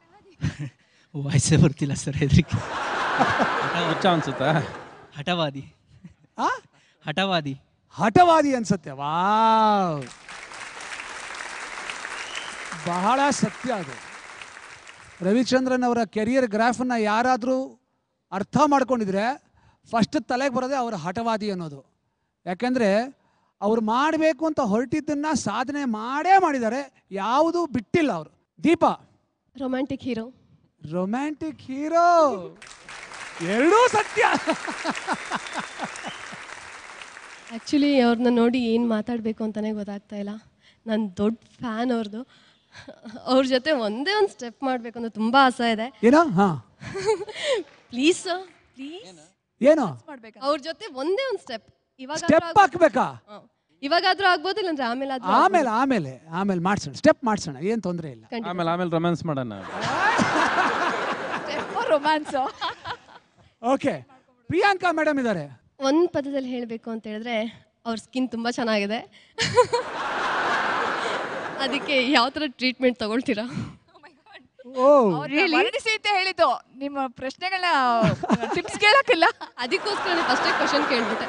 ವಾಯ್ಸೇ ಬರ್ತಿಲ್ಲ ಸರ್, ಹೆದರಿಕೆ. ಹುಚ್ಚ ಅನ್ಸುತ್ತಾ? ಹಠವಾದಿ. ಹಾಂ, ಹಠವಾದಿ. ಹಠವಾದಿ ಅನ್ಸುತ್ತೆ. ವಾವ್, ಬಹಳ ಸತ್ಯ ಅದು. ರವಿಚಂದ್ರನ್ ಅವರ ಕೆರಿಯರ್ ಗ್ರಾಫನ್ನು ಯಾರಾದರೂ ಅರ್ಥ ಮಾಡ್ಕೊಂಡಿದ್ರೆ ಫಸ್ಟ್ ತಲೆಗೆ ಬರೋದೇ ಅವರ ಹಠವಾದಿ ಅನ್ನೋದು. ಯಾಕೆಂದರೆ ಅವ್ರು ಮಾಡಬೇಕು ಅಂತ ಹೊರಟಿದ್ದನ್ನು ಸಾಧನೆ ಮಾಡೇ ಮಾಡಿದ್ದಾರೆ, ಯಾವುದೂ ಬಿಟ್ಟಿಲ್ಲ ಅವರು. ದೀಪ, ರೊಮ್ಯಾಂಟಿಕ್ ಹೀರೋ. ರೊಮ್ಯಾಂಟಿಕ್ ಹೀರೋ, ಎರಡೂ ಸತ್ಯ. ಆ್ಯಕ್ಚುಲಿ ಅವ್ರನ್ನ ನೋಡಿ ಏನು ಮಾತಾಡಬೇಕು ಅಂತಲೇ ಗೊತ್ತಾಗ್ತಾ ಇಲ್ಲ. ನಾನು ದೊಡ್ಡ ಫ್ಯಾನ್ ಅವ್ರದ್ದು. ಅವ್ರ ಜೊತೆ ಒಂದೇ ಒಂದು ಸ್ಟೆಪ್ ಮಾಡಬೇಕು ಅಂತ ತುಂಬ ಆಸೆ ಇದೆ. ಏನೋ? ಹಾಂ, ಪ್ಲೀಸ್ ಸರ್, ಪ್ಲೀಸ್. ಏನೋ? ಅವ್ರ ಜೊತೆ ಒಂದೇ ಒಂದು ಸ್ಟೆಪ್ ಸ್ಟೆಪ್ ಹಾಕ್ಬೇಕಾ? ಇವಾಗಾದ್ರೂ ಆಗ್ಬೋದು, ಇಲ್ಲಂದ್ರೆ ಆಮೇಲೆ ಆಮೇಲೆ ಆಮೇಲೆ ಮಾಡ್ಸೋಣ, ಸ್ಟೆಪ್ ಮಾಡ್ಸೋಣ, ಏನು ತೊಂದರೆ ಇಲ್ಲ. ಆಮೇಲೆ ರೊಮ್ಯಾನ್ಸ್ ಮಾಡೋಣ. ರೊಮ್ಯಾನ್ಸ್. ಓಕೆ, ಪ್ರಿಯಾಂಕಾ ಮೇಡಮ್ ಇದ್ದಾರೆ. ಒಂದು ಪದದಲ್ಲಿ ಹೇಳಬೇಕು ಅಂತ ಹೇಳಿದ್ರೆ ಅವ್ರ ಸ್ಕಿನ್ ತುಂಬ ಚೆನ್ನಾಗಿದೆ. ಅದಕ್ಕೆ ಯಾವ ಥರ ಟ್ರೀಟ್ಮೆಂಟ್ ತಗೊಳ್ತೀರಾ? ವರ್ಣಿಸಿ ಅಂತ ಹೇಳಿದ್ದು, ನಿಮ್ಮ ಪ್ರಶ್ನೆಗಳನ್ನ ಟಿಪ್ಸ್ ಕೇಳಕ್ಕಿಲ್ಲ, ಅದಕ್ಕೋಸ್ಕರ ಫಸ್ಟೇ ಕ್ವಶನ್ ಕೇಳ್ಬಿಟ್ಟೆ.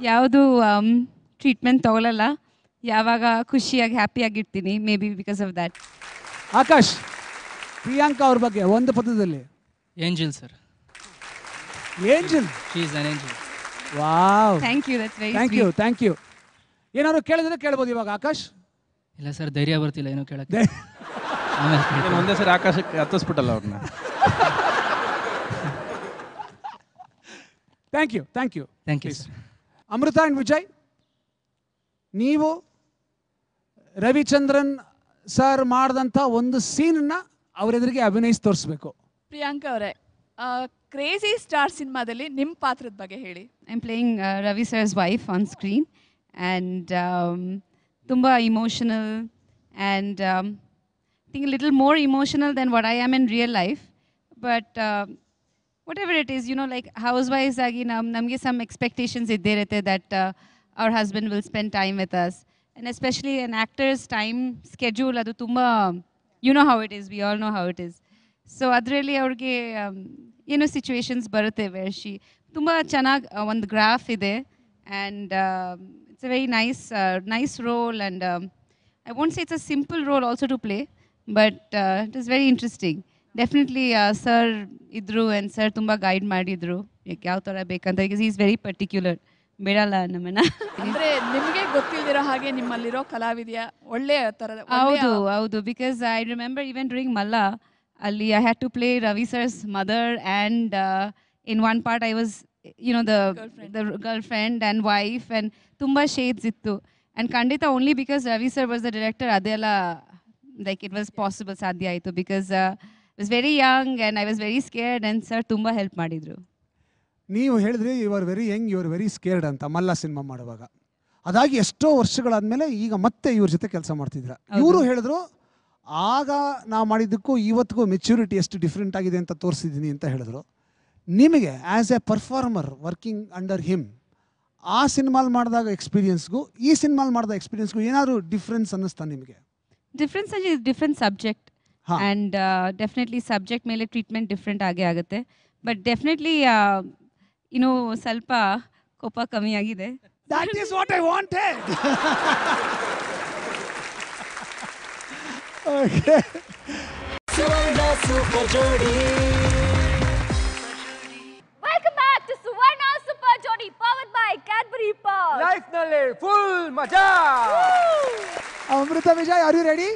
ಯಾವುದು ಟ್ರೀಟ್ಮೆಂಟ್ ತಗೊಳ್ಳಲ್ಲ, ಯಾವಾಗ ಖುಷಿಯಾಗಿ ಹ್ಯಾಪಿಯಾಗಿರ್ತೀನಿ, maybe because of that. Akash, Priyanka ಅವ್ರ ಬಗ್ಗೆ ಒಂದು ಪದದಲ್ಲಿ. Angel sir. Angel. She is an angel. Wow thank you, that's very thank you ಏನಾದ್ರು ಕೇಳಿದ್ರೆ ಕೇಳ್ಬೋದು ಇವಾಗ ಆಕಾಶ್. ಇಲ್ಲ ಸರ್, ಧೈರ್ಯ ಬರ್ತಿಲ್ಲ ಏನೋ ಕೇಳಕ್ಕೆ. ಆಮೇಲೆ ನೀನು ಒಂದೇ ಸರಿ ಆಕಾಶಕ್ಕೆ ಹತ್ತಿಸ್ಬಿಟ್ಟಲ್ಲ ಅವ್ರನ್ನ. Thank you thank you sir. Amrita and Vijay, ನೀವು ರವಿಚಂದ್ರನ್ ಸರ್ ಮಾಡಿದಂಥ ಒಂದು ಸೀನನ್ನ ಅವರೆದುರಿಗೆ ಅಭಿನಯಿಸಿ ತೋರಿಸ್ಬೇಕು. ಪ್ರಿಯಾಂಕಾ ಅವರೇ, ಕ್ರೇಜಿ ಸ್ಟಾರ್ ಸಿನಿಮಾದಲ್ಲಿ ನಿಮ್ಮ ಪಾತ್ರದ ಬಗ್ಗೆ ಹೇಳಿ. I'm playing Ravi sir's wife on screen, and tumba emotional, and I think a little more emotional than what I am in real life. But whatever it is, you know, like housewives agi namge some expectations iddirate that our husband will spend time with us, and especially an actor's time schedule adu tumba, you know how it is, we all know how it is. So adrelli avrige ಏನೋ situations ಬರುತ್ತೆ where she ತುಂಬ ಚೆನ್ನಾಗಿ ಒಂದು graph ಇದೆ, and it's a very nice role, and I won't say it's a simple role also to play, but it is very interesting. Definitely sir ಇದ್ದರು, and sir ತುಂಬ guide ಮಾಡಿದರು ಯಾವ ಥರ ಬೇಕಂತ, ಬಿಕಾಸ್ ಈಸ್ ವೆರಿ ಪರ್ಟಿಕ್ಯುಲರ್, ಬಿಡಲ್ಲ ನಮ್ಮನ್ನು. ಅಂದರೆ ನಿಮಗೆ ಗೊತ್ತಿಲ್ದಿರೋ ಹಾಗೆ ನಿಮ್ಮಲ್ಲಿರೋ ಕಲಾವಿದೆಯ ಒಳ್ಳೆಯ ಥರದ. ಹೌದು, because I remember even during Malla Ali, I had to play Ravi sir's mother, and in one part I was, you know, the girlfriend and wife, and tumba shades ittu, and kandita only because Ravi sir was the director adela, like it was possible sadhya aitu, because I was very young and I was very scared, and sir tumba help madidru. ನೀವು ಹೇಳಿದ್ರಿ you are very young, you are very scared ಅಂತ Malla cinema ಮಾಡುವಾಗ. ಅದಾಗಿ ಎಷ್ಟೋ ವರ್ಷಗಳಾದ್ಮೇಲೆ ಈಗ ಮತ್ತೆ ಇವ್ರ ಜೊತೆ ಕೆಲಸ ಮಾಡ್ತಿದ್ರ. ಇವರು ಹೇಳಿದ್ರು ಆಗ ನಾವು ಮಾಡಿದ್ದಕ್ಕೂ ಇವತ್ತಿಗೂ ಮೆಚ್ಯೂರಿಟಿ ಎಷ್ಟು ಡಿಫ್ರೆಂಟ್ ಆಗಿದೆ ಅಂತ ತೋರಿಸಿದ್ದೀನಿ ಅಂತ ಹೇಳಿದ್ರು. ನಿಮಗೆ as A performer working under him, ಆ ಸಿನಿಮಾಲ್ ಮಾಡಿದಾಗ ಎಕ್ಸ್ಪೀರಿಯನ್ಸ್ಗೂ ಈ ಸಿನಿಮಾಲ್ ಮಾಡಿದ ಎಕ್ಸ್ಪೀರಿಯನ್ಸ್ಗೂ ಏನಾದರೂ ಡಿಫ್ರೆನ್ಸ್ ಅನ್ನಿಸ್ತಾ ನಿಮಗೆ? ಡಿಫ್ರೆನ್ಸ್ ಅಂದರೆ different subject, and definitely subject ಮೇಲೆ ಟ್ರೀಟ್ಮೆಂಟ್ ಡಿಫ್ರೆಂಟ್ ಆಗೇ ಆಗುತ್ತೆ. ಬಟ್ ಡೆಫಿನೆಟ್ಲಿ ಇನ್ನೂ ಸ್ವಲ್ಪ ಕೋಪ ಕಮ್ಮಿ ಆಗಿದೆ. That is what I wanted. Okay. Suvarna Super Jodi. Welcome back to Suvarna Super Jodi, powered by Cadbury Pearl. Life ನಲ್ಲಿ ಫುಲ್ ಮಜಾ. Amrita, Vijay, are you ready?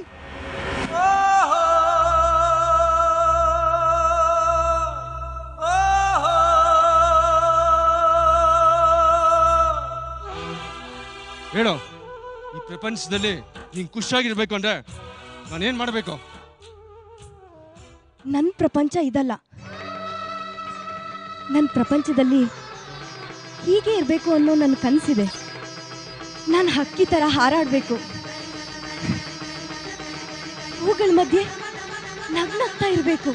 ಹೇಳೋ, ಈ ಪ್ರಪಂಚದಲ್ಲಿ ನೀನು ಖುಷಿಯಾಗಿರ್ಬೇಕು ಅಂದ್ರೆ ನಾನೇನು ಮಾಡಬೇಕು? ನನ್ನ ಪ್ರಪಂಚ ಇದಲ್ಲ. ನನ್ನ ಪ್ರಪಂಚದಲ್ಲಿ ಹೀಗೆ ಇರಬೇಕು ಅನ್ನೋ ನನ್ನ ಕನಸಿದೆ. ನಾನು ಹಕ್ಕಿ ಥರ ಹಾರಾಡಬೇಕು, ಹೂಗಳ ಮಧ್ಯೆ ನಗ್ನಗ್ತಾ ಇರಬೇಕು,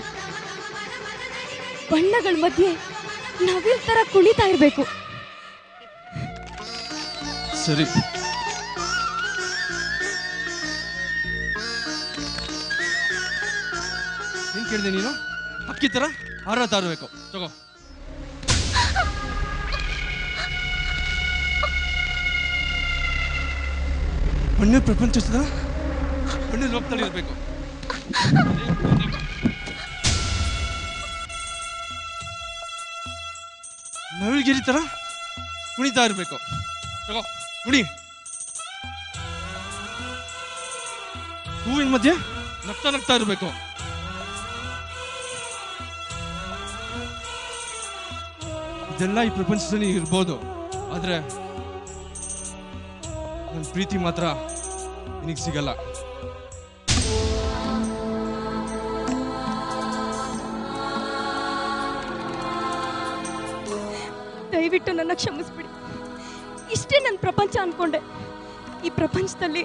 ಬಣ್ಣಗಳ ಮಧ್ಯೆ ನವಿಲ್ ಥರ ಕುಣಿತಾ ಇರಬೇಕು. ಸರಿ, ಏನ್ ಕೇಳಿದೆ ನೀನು? ಹಕ್ಕಿ ತರ ಹಾರಾಡ್ತಾ ಇರಬೇಕು. ತಗೋ. ಬಣ್ಣ ಪ್ರಪಂಚದ ಬಣ್ಣ ಲೋಕದಲ್ಲಿ ಇರಬೇಕು. ನವಿಲ್ಗಿರಿ ತರ ಕುಣಿತಾ ಇರಬೇಕು. ತಗೋ, ಕುಣಿ. ಹೂವಿನ ಮಧ್ಯೆ ನಗ್ತಾ ಇರಬೇಕು. ಇದೆಲ್ಲ ಈ ಪ್ರಪಂಚದಲ್ಲಿ ಇರ್ಬೋದು, ಆದ್ರೆ ನನ್ನ ಪ್ರೀತಿ ಮಾತ್ರ ನಿನಗೆ ಸಿಗಲ್ಲ. ದಯವಿಟ್ಟು ನನ್ನ ಕ್ಷಮಿಸ್ಬಿಡಿ. ಇಷ್ಟೇ ನನ್ನ ಪ್ರಪಂಚ ಅನ್ಕೊಂಡೆ. ಈ ಪ್ರಪಂಚದಲ್ಲಿ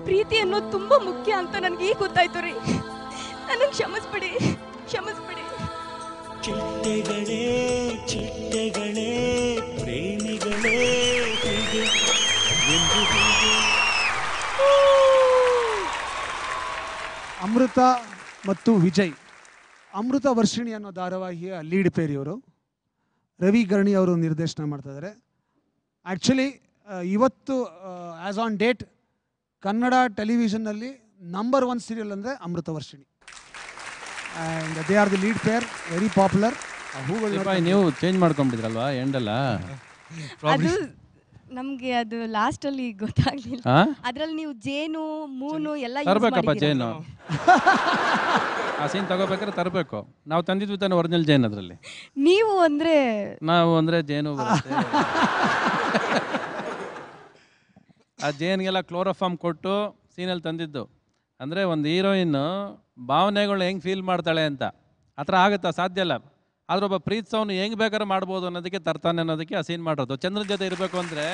ಪ್ರೀತಿ ಅನ್ನೋದು ತುಂಬಾ ಮುಖ್ಯ ಅಂತ ನನಗೆ ಈಗ ಗೊತ್ತಾಯ್ತು ರೀ. ನನ್ನ ಕ್ಷಮಿಸ್ಬಿಡಿ. ಚಿಟ್ಟೆಗಳೇ ಚಿಟ್ಟೆಗಳೇ ಪ್ರೇಮಿಗಳೇ ಹೀಗೆ ಎಂದು ಹೀಗೆ. ಅಮೃತ ಮತ್ತು ವಿಜಯ್, ಅಮೃತ ವರ್ಷಿಣಿ ಅನ್ನೋ ಧಾರಾವಾಹಿಯ ಲೀಡ್ ಪೇರ್ ಇವರು. ರವಿ ಗರ್ಣಿ ಅವರು ನಿರ್ದೇಶನ ಮಾಡ್ತಾ ಇದ್ದಾರೆ. ಆ್ಯಕ್ಚುಲಿ ಇವತ್ತು ಆ್ಯಸ್ ಆನ್ ಡೇಟ್ ಕನ್ನಡ ಟೆಲಿವಿಷನ್ನಲ್ಲಿ ನಂಬರ್ 1 ಸೀರಿಯಲ್ ಅಂದರೆ Amrutha Varshini. And they are the lead pair, very popular. ನೀವು ಚೇಂಜ್ ಮಾಡ್ಕೊಂಡ್ಬಿಟ್ಟಿದ್ರಲ್ವಾ ಎಂಡಲ್ಲ? ಅದು ನಮಗೆ ಅದು ಲಾಸ್ಟಲ್ಲಿ ಗೊತ್ತಾಗ್ಲಿಲ್ಲ. ಹಾ? ಅದ್ರಲ್ಲಿ ನೀವು ಜೇನು ಮೂನು ಎಲ್ಲ ತರಬೇಕಪ್ಪ ಜೇನು. ಆ ಸೀನ್ ತಗೋಬೇಕಾದ್ರೆ ತರಬೇಕು. ನಾವು ತಂದಿದ್ವಿ ತಾನೆ ಒರಿಜಿನಲ್ ಜೇನ್ ಅದರಲ್ಲಿ. ನೀವು ಅಂದ್ರೆ ನಾವು ಅಂದರೆ ಜೇನು ಬರುತ್ತೆ. ಆ ಜೇನ್ಗೆಲ್ಲ ಕ್ಲೋರೋಫಾರ್ಮ್ ಕೊಟ್ಟು ಸೀನಲ್ಲಿ ತಂದಿದ್ದು. ಅಂದರೆ ಒಂದು ಹೀರೋಯಿನ್ ಭಾವನೆಗಳು ಹೆಂಗೆ ಫೀಲ್ ಮಾಡ್ತಾಳೆ ಅಂತ ಆ ಥರ ಆಗುತ್ತಾ? ಸಾಧ್ಯ ಇಲ್ಲ. ಆದ್ರೆ ಒಬ್ಬ ಪ್ರೀತಿಸೋನು ಹೆಂಗೆ ಬೇಕಾದ್ರೆ ಮಾಡ್ಬೋದು ಅನ್ನೋದಕ್ಕೆ ತರ್ತಾನೆ ಅನ್ನೋದಕ್ಕೆ ಆ ಸೀನ್ ಮಾಡೋದು. ಚಂದ್ರನ ಜೊತೆ ಇರಬೇಕು ಅಂದರೆ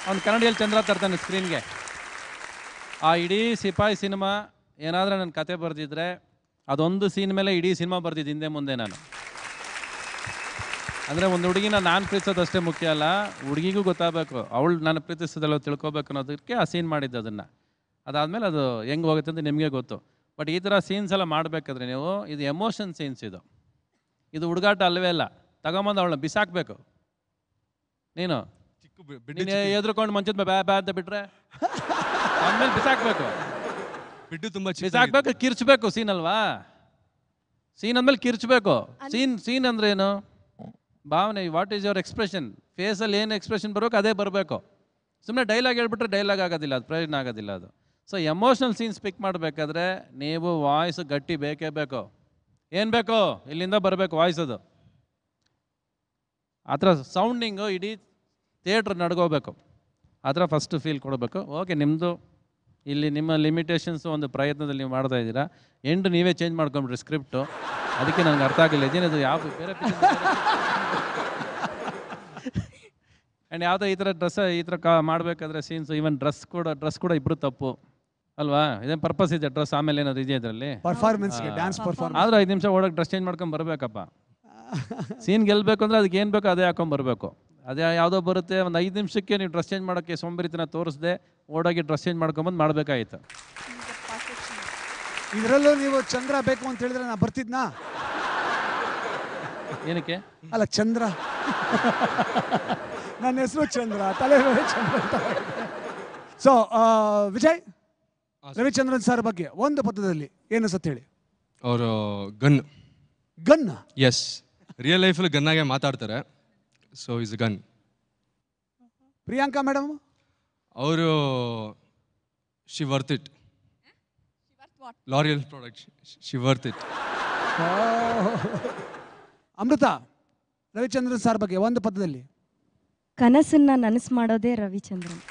ಅವ್ನು ಕನ್ನಡಿಯಲ್ಲಿ ಚಂದ್ರ ತರ್ತಾನೆ ಸ್ಕ್ರೀನ್ಗೆ. ಆ ಇಡೀ ಸಿಪಾಯಿ ಸಿನಿಮಾ ಏನಾದರೂ ನನ್ನ ಕತೆ ಬರೆದಿದ್ರೆ ಅದೊಂದು ಸೀನ್ ಮೇಲೆ ಇಡೀ ಸಿನಿಮಾ ಬರ್ದಿದ್ದು ಹಿಂದೆ ಮುಂದೆ ನಾನು. ಅಂದರೆ ಒಂದು ಹುಡುಗಿನ ನಾನು ಪ್ರೀತಿಸೋದು ಅಷ್ಟೇ ಮುಖ್ಯ ಅಲ್ಲ, ಹುಡುಗಿಗೂ ಗೊತ್ತಾಗಬೇಕು ಅವಳು ನಾನು ಪ್ರೀತಿಸೋದಲ್ಲ ತಿಳ್ಕೊಬೇಕು ಅನ್ನೋದಕ್ಕೆ ಆ ಸೀನ್ ಮಾಡಿದ್ದು ಅದನ್ನು. ಅದಾದಮೇಲೆ ಅದು ಹೆಂಗೆ ಹೋಗುತ್ತೆ ಅಂತ ನಿಮಗೆ ಗೊತ್ತು. ಬಟ್ ಈ ಥರ ಸೀನ್ಸ್ ಎಲ್ಲ ಮಾಡಬೇಕಾದ್ರೆ ನೀವು ಇದು ಎಮೋಷನ್ ಸೀನ್ಸ್, ಇದು ಹುಡುಗಾಟ ಅಲ್ಲವೇ ಅಲ್ಲ. ತಗೊಂಬಂದು ಅವಳನ್ನ ಬಿಸಾಕಬೇಕು. ನೀನು ಎದ್ರುಕೊಂಡು ಮಂಚದ ಮೇಲೆ ಬ್ಯಾ ಅಂತ ಬಿಟ್ರೆ ಆಮೇಲೆ ಬಿಸಾಕಬೇಕು. ಬಿಟ್ಟು ತುಂಬ ಬಿಸಾಕಬೇಕು, ಕಿರ್ಚಬೇಕು. ಸೀನ್ ಅಲ್ವಾ? ಸೀನ್ ಅಂದಮೇಲೆ ಕಿರ್ಚಬೇಕು. ಸೀನ್ ಅಂದ್ರೆ ಏನು? ಭಾವನೆ. What is your expression? ಫೇಸಲ್ಲಿ ಏನು ಎಕ್ಸ್ಪ್ರೆಷನ್ ಬರಬೇಕು ಅದೇ ಬರಬೇಕು. ಸುಮ್ಮನೆ ಡೈಲಾಗ್ ಹೇಳ್ಬಿಟ್ರೆ ಡೈಲಾಗ್ ಆಗೋದಿಲ್ಲ, ಅದು ಪ್ರಯೋಜನ ಆಗೋದಿಲ್ಲ ಅದು. ಸೊ ಎಮೋಷ್ನಲ್ ಸೀನ್ಸ್ ಪಿಕ್ ಮಾಡಬೇಕಾದ್ರೆ ನೀವು ವಾಯ್ಸ್ ಗಟ್ಟಿ ಬೇಕೇ ಬೇಕು. ಏನು ಬೇಕೋ ಇಲ್ಲಿಂದ ಬರಬೇಕು ವಾಯ್ಸ್. ಅದು ಆ ಥರ ಸೌಂಡಿಂಗು ಇಡೀ ಥಿಯೇಟ್ರ್ ನಡ್ಕೋಬೇಕು. ಆ ಥರ ಫಸ್ಟ್ ಫೀಲ್ ಕೊಡಬೇಕು. ಓಕೆ, ನಿಮ್ಮದು ಇಲ್ಲಿ ನಿಮ್ಮ ಲಿಮಿಟೇಷನ್ಸು ಒಂದು ಪ್ರಯತ್ನದಲ್ಲಿ ನೀವು ಮಾಡ್ತಾ ಇದ್ದೀರಾ. ಎಂಟು ನೀವೇ ಚೇಂಜ್ ಮಾಡ್ಕೊಂಬಿಟ್ರಿ ಸ್ಕ್ರಿಪ್ಟು. ಅದಕ್ಕೆ ನನಗೆ ಅರ್ಥ ಆಗಿಲ್ಲ ಇದೇನದು ಯಾವ ಬೇರೆ ಆ್ಯಂಡ್ ಯಾವುದೋ ಈ ಥರ ಈ ಥರ ಮಾಡಬೇಕಾದ್ರೆ ಸೀನ್ಸ್ ಈವನ್ ಡ್ರೆಸ್ ಕೂಡ ಇಬ್ಬರು ತಪ್ಪು ಅಲ್ವಾ? ಇದೇನು ಪರ್ಪಸ್ ಇದೆ ಡ್ರೆಸ್? ಆಮೇಲೆ ಏನಾದ್ರು ಇದೆಯಾ ಇದರಲ್ಲಿ? ಪರ್ಫಾರ್ಮೆನ್ಸ್ಗೆ ಡ್ಯಾನ್ಸ್ ಪರ್ಫಾರ್ಮೆನ್ಸ್. ಆದ್ರೆ 5 ನಿಮಿಷ ಓಡೋಕೆ ಡ್ರೆಸ್ ಚೇಂಜ್ ಮಾಡ್ಕೊಂಡು ಬರಬೇಕಪ್ಪ. ಸೀನ್ ಗೆಲ್ಲಬೇಕು ಅಂದರೆ ಅದಕ್ಕೆ ಏನು ಬೇಕೋ ಅದೇ ಹಾಕೊಂಡು ಬರಬೇಕು. ಅದೇ ಯಾವುದೋ ಬರುತ್ತೆ ಒಂದು 5 ನಿಮಿಷಕ್ಕೆ ನೀವು ಡ್ರೆಸ್ ಚೇಂಜ್ ಮಾಡೋಕ್ಕೆ ಸೋಂಬೇರಿತನ ತೋರಿಸ್ದೆ ಓಡೋಗಿ ಡ್ರೆಸ್ ಚೇಂಜ್ ಮಾಡ್ಕೊಂಬಂದು ಮಾಡಬೇಕಾಗಿತ್ತು. ಇದರಲ್ಲೂ ನೀವು ಚಂದ್ರ ಬೇಕು ಅಂತ ಹೇಳಿದ್ರೆ ನಾ ಬರ್ತಿದ್ನಾ? ಏನಕ್ಕೆ? ಅಲ್ಲ ಚಂದ್ರ, ನನ್ನ ಹೆಸರು ಚಂದ್ರ, ತಲೆ ಮೇಲೆ ಚಂದ್ರ. ಸೊ ವಿಜಯ್, ರವಿಚಂದ್ರನ್ ಸರ್ ಬಗ್ಗೆ ಒಂದು ಪದದಲ್ಲಿ ಏನು ಸತ್ ಹೇಳಿ. ಅವರು ಗನ್ ಗನ್ ಎಸ್, ರಿಯಲ್ ಲೈಫಲ್ಲಿ ಗನ್ನಾಗೆ ಮಾತಾಡ್ತಾರೆ. So is gun. Priyanka madam ಅವರು she worth it. L'Oreal product, she worth it. Amrutha, Ravichandran sir ಬಗ್ಗೆ ಒಂದು ಪದದಲ್ಲಿ. ಕನಸನ್ನ ನನಸು ಮಾಡೋದೇ ರವಿಚಂದ್ರನ್.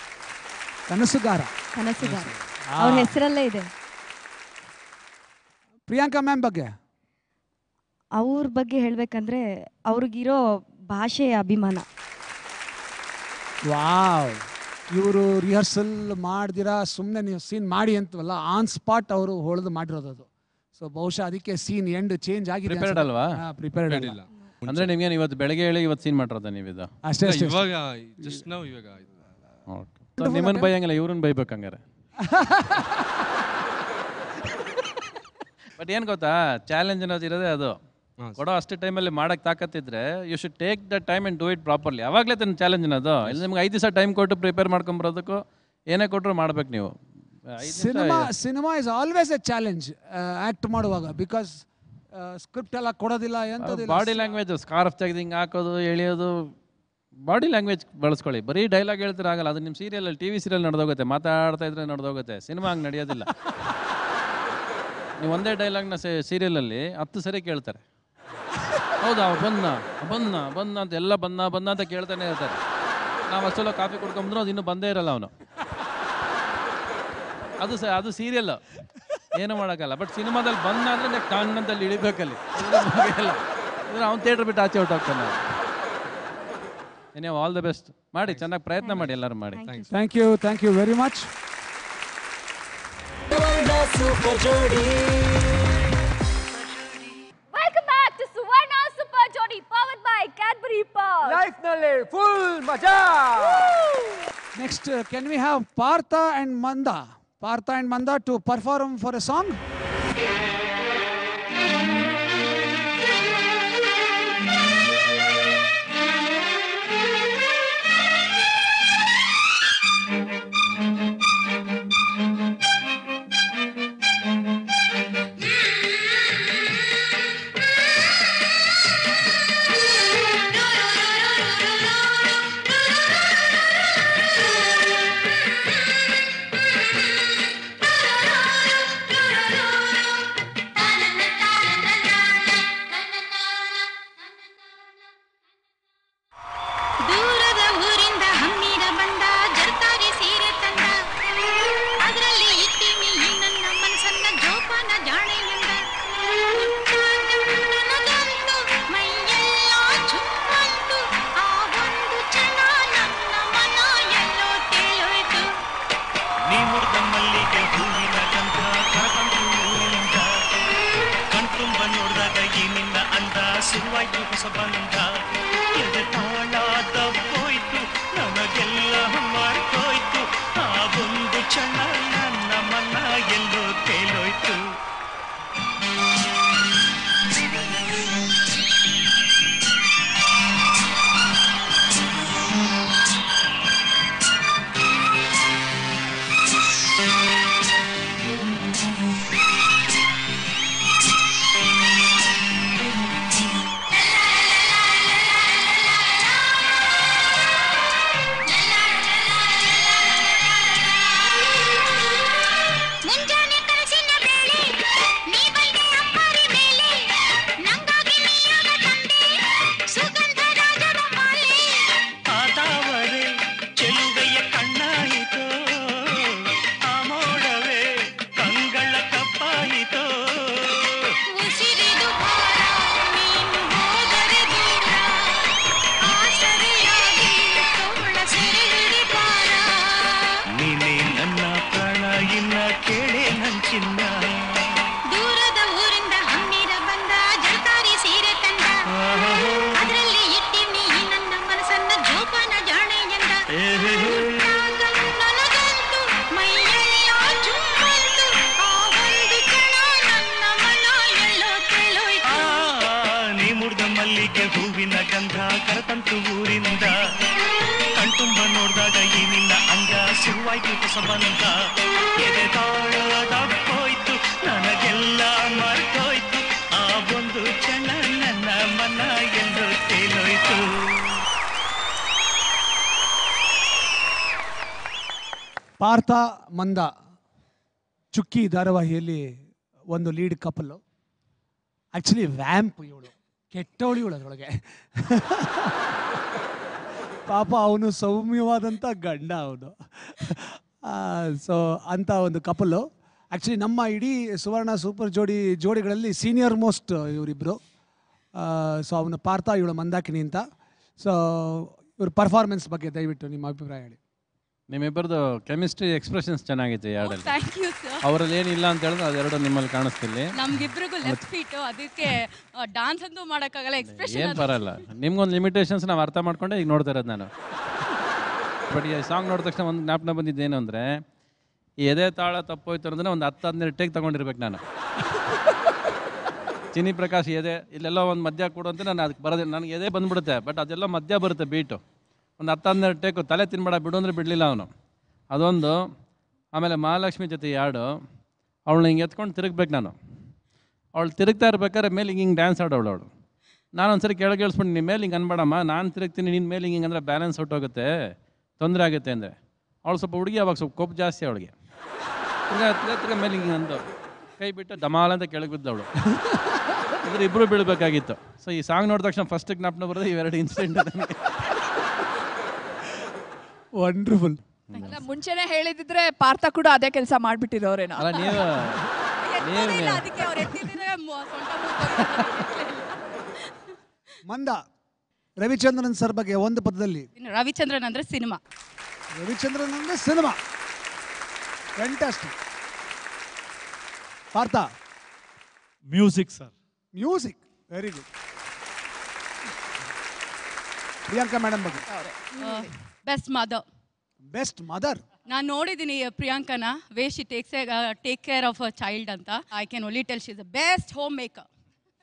ಕನಸುಗಾರ. ಅವ್ರ ಹೆಸರಲ್ಲೇ ಇದೆ. ಪ್ರಿಯಾಂಕಾ ಮ್ಯಾಮ್ ಬಗ್ಗೆ. ಅವ್ರ ಬಗ್ಗೆ ಹೇಳ್ಬೇಕಂದ್ರೆ ಅವ್ರಿಗಿರೋ ಭಾಷೆಯ ಅಭಿಮಾನ. ವಾವ್, ಇವರು ರಿಹರ್ಸಲ್ ಮಾಡ್ದಿರಾ ಸುಮ್ಮನೆ ನೀವು ಸೀನ್ ಮಾಡಿ ಅಂತವಲ್ಲ, ಆನ್ ಸ್ಪಾಟ್ ಅವರು ಹೊಳೆದು ಮಾಡಿರೋದು ಅದು. ಸೊ ಬಹುಶಃ ಅದಕ್ಕೆ ಸೀನ್ ಎಂಡ್ ಚೇಂಜ್ ಆಗಿದೆ. ಪ್ರಿಪೇರ್ಡ್ ಅಲ್ವಾ? ಪ್ರಿಪೇರ್ಡ್ ಇಲ್ಲ. ಅಂದ್ರೆ ನಿಮ್ಗೆ ಇವತ್ತು ಬೆಳಗ್ಗೆ ಹೇಳಿ ಇವತ್ತು ಸೀನ್ ಮಾಡಿರೋದ ನೀವು? ಇದು ಅಷ್ಟೇ ಅಷ್ಟೇ. ಇವಾಗ ಜಸ್ಟ್ ನಾವು ಇವಾಗ ನಿಮ್ಮನ್ನು ಬೈಯಂಗಿಲ್ಲ, ಇವ್ರನ್ನ ಬೈಬೇಕು ಹಂಗಾರೆ. ಬಟ್ ಏನು ಗೊತ್ತಾ, ಚಾಲೆಂಜ್ ಅನ್ನೋದು ಇರೋದೇ ಅದು. ಕೊಡೋ ಅಷ್ಟು ಟೈಮಲ್ಲಿ ಮಾಡೋಕ್ಕೆ ತಾಕತ್ತಿದ್ರೆ you should take the time and do it properly. ಅವಾಗಲೇ ತಾನು ಚಾಲೆಂಜ್ ಅನ್ನೋದು. ಇಲ್ಲಿ ನಿಮ್ಗೆ 5 ದಿವಸ ಟೈಮ್ ಕೊಟ್ಟು ಪ್ರಿಪೇರ್ ಮಾಡ್ಕೊಂಬರೋದಕ್ಕೂ ಏನೇ ಕೊಟ್ಟರು ಮಾಡ್ಬೇಕು ನೀವು. Cinema is always A challenge act ಮಾಡುವಾಗ, ಬಿಕಾಸ್ ಸ್ಕ್ರಿಪ್ಟ್ ಎಲ್ಲ ಕೊಡೋದಿಲ್ಲ. ಎಂಥದಿಲ್ಲ, ಬಾಡಿ ಲ್ಯಾಂಗ್ವೇಜ್, ಸ್ಕಾರ್ಫ್ ತೆಗೆದು ಹಿಂಗೆ ಹಾಕೋದು, ಎಳೆಯೋದು, ಬಾಡಿ ಲ್ಯಾಂಗ್ವೇಜ್ ಬಳಸ್ಕೊಳ್ಳಿ. ಬರೀ ಡೈಲಾಗ್ ಹೇಳ್ತಾರೆ ಆಗಲ್ಲ. ಅದು ನಿಮ್ಮ ಸೀರಿಯಲಲ್ಲಿ, TV ಸೀರಿಯಲ್ ನಡೆದೋಗುತ್ತೆ, ಮಾತಾಡ್ತಾ ಇದ್ರೆ ನಡೆದೋಗುತ್ತೆ. ಸಿನಿಮಾ ಹಂಗೆ ನಡೆಯೋದಿಲ್ಲ. ನೀವು ಒಂದೇ ಡೈಲಾಗ್ನ ಸೀರಿಯಲಲ್ಲಿ 10 ಸರಿ ಕೇಳ್ತಾರೆ. ಹೌದಾ, ಬನ್ನ ಅಂತ ಎಲ್ಲ ಬನ್ನ ಅಂತ ಕೇಳ್ತಾನೆ ಇರ್ತಾರೆ. ನಾವು ಅಷ್ಟೆಲ್ಲ ಕಾಫಿ ಕುಡ್ಕೊಂಬಂದ್ರು ಅದು ಇನ್ನೂ ಬಂದೇ ಇರಲ್ಲ ಅವನು. ಅದು ಸೀರಿಯಲ್, ಏನು ಮಾಡೋಕ್ಕಲ್ಲ. ಬಟ್ ಸಿನಿಮಾದಲ್ಲಿ ಬಂದ ಅಂದರೆ ಕಣ್ಣಂತಲ್ಲಿ ಇಳಿಬೇಕಲ್ಲಿ ಇಲ್ಲ ಅವ್ನು ಥಿಯೇಟ್ರ್ ಬಿಟ್ಟು ಆಚೆ ಹೊಟ್ಟೋಗ್ತಾನೆ. ನೀವು ಆಲ್ ದ ಬೆಸ್ಟ್ ಮಾಡಿ, ಚೆನ್ನಾಗಿ ಪ್ರಯತ್ನ ಮಾಡಿ, ಎಲ್ಲರೂ ಮಾಡಿ. Thank you very much. Welcome back to Suvarna Super Jodi, powered by Cadbury Pearl. Life ನಲ್ಲಿ ಫುಲ್ ಮಜಾ. Next, can we have Partha and Manda to perform for a song? ಶುರುವಾಯ್ತು ಹೊಸ ಬಂದ ಎದೆ ತಾಳ ತಪ್ಪೋಯ್ತು ನನಗೆಲ್ಲ ಮಾಡ್ಕೋಯ್ತು ಆ ಒಂದು ಕ್ಷಣ ನನ್ನ ಮನ ಎಲ್ಲೋ ತೇಲೋಯ್ತು ದೂರದ ಊರಿಂದ ಹಮ್ಮಿರ ಬಂದ ಜರಕಾರಿ ಸೀರೆ ತಂದ ಅದರಲ್ಲಿ ಇಟ್ಟಿನಿ ನನ್ನ ಮನಸ್ಸನ್ನ ಜೋಪಾನ ಜಾಣೆ ಎಂದ ನನಗಂತೂ ಮೈಯೆಲ್ಲ ಚುಮ್ಮಂತು ಆ ಒಂದು ಕ್ಷಣ ನನ್ನ ಮನ ಎಲ್ಲೋ ತೇಲೋಯ್ತು ನೀ ಮುಡ್ದ ಮಲ್ಲಿಗೆ ಹೂವಿನ ಗಂಧ ಕರತಂತು ಊರಿಂದ ಕಣ್ತುಂಬ ನೋಡ್ದಾಗ ಈ ನಿನ್ನ ಅಂಗ ಶುರುವಾಯ್ತು ಹೊಸ ಬಂದ ಎದೆ ತಾಳದಪ್ಪೋಯ್ತು ನನಗೆಲ್ಲ ಮರ್ತೋಯ್ತು ಆ ಒಂದು ಕ್ಷಣ ನನ್ನ ಮನ ಎಂದು ತೇಲೋಯ್ತು ಪಾರ್ಥ ಮಂದ ಚುಕ್ಕಿ ಧಾರಾವಾಹಿಯಲ್ಲಿ ಒಂದು ಲೀಡ್ ಕಪಲ್ಲು. ಆ್ಯಕ್ಚುಲಿ ವ್ಯಾಂಪ್ ಇವಳು, ಕೆಟ್ಟವಳು ಇವಳು ಅದರೊಳಗೆ. ಪಾಪ ಅವನು ಸೌಮ್ಯವಾದಂಥ ಗಂಡ ಅವನು. ಸೊ ಅಂಥ ಒಂದು ಕಪಲ್ಲು. ಆ್ಯಕ್ಚುಲಿ ನಮ್ಮ ಇಡೀ ಸುವರ್ಣ ಸೂಪರ್ ಜೋಡಿಗಳಲ್ಲಿ ಸೀನಿಯರ್ ಮೋಸ್ಟ್ ಇವರಿಬ್ಬರು. ಸೊ ಅವನು ಪಾರ್ಥ, ಇವಳು ಮಂದಾಕಿನಿ ಅಂತ. ಸೊ ಇವ್ರ ಪರ್ಫಾರ್ಮೆನ್ಸ್ ಬಗ್ಗೆ ದಯವಿಟ್ಟು ನಿಮ್ಮ ಅಭಿಪ್ರಾಯ ಹೇಳಿ. ನಿಮ್ಮಿಬ್ಬರದು ಕೆಮಿಸ್ಟ್ರಿ ಎಕ್ಸ್ಪ್ರೆಷನ್ಸ್ ಚೆನ್ನಾಗಿತ್ತು ಎರಡಲ್ಲಿ. Thank you sir. ಅವರಲ್ಲಿ ಏನಿಲ್ಲ ಅಂತ ಹೇಳಿದ್ರೆ ಅದೆರಡು ನಿಮ್ಮಲ್ಲಿ ಕಾಣಿಸ್ತಿಲ್ಲ. ನಮ್ಗಿಬ್ರಿಗೂ ಲೆಫ್ಟ್ ಫೀಟು, ಅದಕ್ಕೆ ಡಾನ್ಸ್ ಅಂತೂ ಮಾಡೋಕ್ಕಾಗಲ್ಲ. ಎಕ್ಸ್ಪ್ರೆಷನ್ ಏನು ಬರಲ್ಲ. ನಿಮ್ಗೊಂದು ಲಿಮಿಟೇಷನ್ಸ್ ನಾವು ಅರ್ಥ ಮಾಡ್ಕೊಂಡೆ ಈಗ ನೋಡ್ತಾ ಇರೋದು ನಾನು. ಬಟ್ ಈ ಸಾಂಗ್ ನೋಡಿದ ತಕ್ಷಣ ಒಂದು ಜ್ಞಾಪನ ಬಂದಿದ್ದೇನು ಅಂದರೆ, ಈ ಎದೆ ತಾಳ ತಪ್ಪೋಯ್ತು ಅಂದರೆ ಒಂದು 10-12 ಟೇಕ್ ತೊಗೊಂಡಿರ್ಬೇಕು ನಾನು. ಚಿನಿ ಪ್ರಕಾಶ್ ಎದೆ ಇಲ್ಲೆಲ್ಲ ಒಂದು ಮಧ್ಯ ಕೊಡು ಅಂತ ನಾನು ಅದಕ್ಕೆ ಬರೋದಿಲ್ಲ, ನನಗೆ ಎದೆ ಬಂದುಬಿಡುತ್ತೆ. ಬಟ್ ಅದೆಲ್ಲ ಮಧ್ಯ ಬರುತ್ತೆ ಬೀಟು. ಒಂದು 10-12 ಟೇಕು ತಲೆ ತಿನ್ಬೇಡ ಬಿಡು ಅಂದರೆ ಬಿಡಲಿಲ್ಲ ಅವನು. ಅದೊಂದು. ಆಮೇಲೆ ಮಹಾಲಕ್ಷ್ಮಿ ಜೊತೆ ಯಾಡು, ಅವಳನ್ನ ಹಿಂಗೆ ಎತ್ಕೊಂಡು ತಿರುಗ್ಬೇಕು ನಾನು. ಅವಳು ತಿರುಗ್ತಾ ಇರ್ಬೇಕಾದ್ರೆ ಮೇಲೆ ಹಿಂಗೆ ಡ್ಯಾನ್ಸ್ ಆಡೋಳು ಅವಳು. ನಾನು ಒಂದ್ಸರಿ ಕೆಳಗೆ ಇಳಿಸ್ಬಿಟ್ಟು ನಿಮ್ಮ ಮೇಲೆ ಹಿಂಗೆ ಅನ್ಬೇಡಮ್ಮ, ನಾನು ತಿರುಗ್ತೀನಿ, ನಿನ್ನ ಮೇಲೆ ಹಿಂಗೆ ಅಂದರೆ ಬ್ಯಾಲೆನ್ಸ್ ಹೊಟ್ಟೋಗುತ್ತೆ, ತೊಂದರೆ ಆಗುತ್ತೆ ಅಂದರೆ. ಅವಳು ಸ್ವಲ್ಪ ಹುಡುಗಿ, ಅವಾಗ ಸ್ವಲ್ಪ ಕೊಬ್ಬು ಜಾಸ್ತಿ ಅವಳಿಗೆ. ತಿರ್ಗ ಮೇಲೆ ಹಿಂಗೆ ಅಂದು ಕೈ ಬಿಟ್ಟು ಡಮಾಲ್ ಅಂತ ಕೆಳಗೆ ಬಿದ್ದವಳು. ಇದ್ರೆ ಇಬ್ಬರು ಬೀಳಬೇಕಾಗಿತ್ತು. ಸೊ ಈ ಸಾಂಗ್ ನೋಡಿದ ತಕ್ಷಣ ಫಸ್ಟ್ ಜ್ಞಾಪನ ಬರೋದು ಇವೆರಡು ಇನ್ಸಿಡೆಂಟ್ ನನಗೆ. ವಂಡರ್ಫುಲ್. ಮುಂಚೆನೆ ಹೇಳಿದಿದ್ರೆ ಪಾರ್ಥ ಕೂಡ ಅದೇ ಕೆಲಸ ಮಾಡ್ಬಿಟ್ಟಿರೋರೇನೋ. ಅಲ್ಲ ನೀವು ಮಂದ ರವಿಚಂದ್ರನ್ ಸರ್ ಬಗ್ಗೆ ಒಂದು ಪದದಲ್ಲಿ. ರವಿಚಂದ್ರನ್ ಅಂದ್ರೆ ಸಿನಿಮಾ. ರವಿಚಂದ್ರನ್ ಅಂದ್ರೆ cinema. Fantastic. Partha music sir. Music very good. Priyanka madam ಬಗ್ಗೆ. Best mother. Best mother. ನಾನು ನೋಡಿದ್ದೀನಿ ಪ್ರಿಯಾಂಕನ, way she take care of a child ಅಂತ. I can only tell she is the best home maker.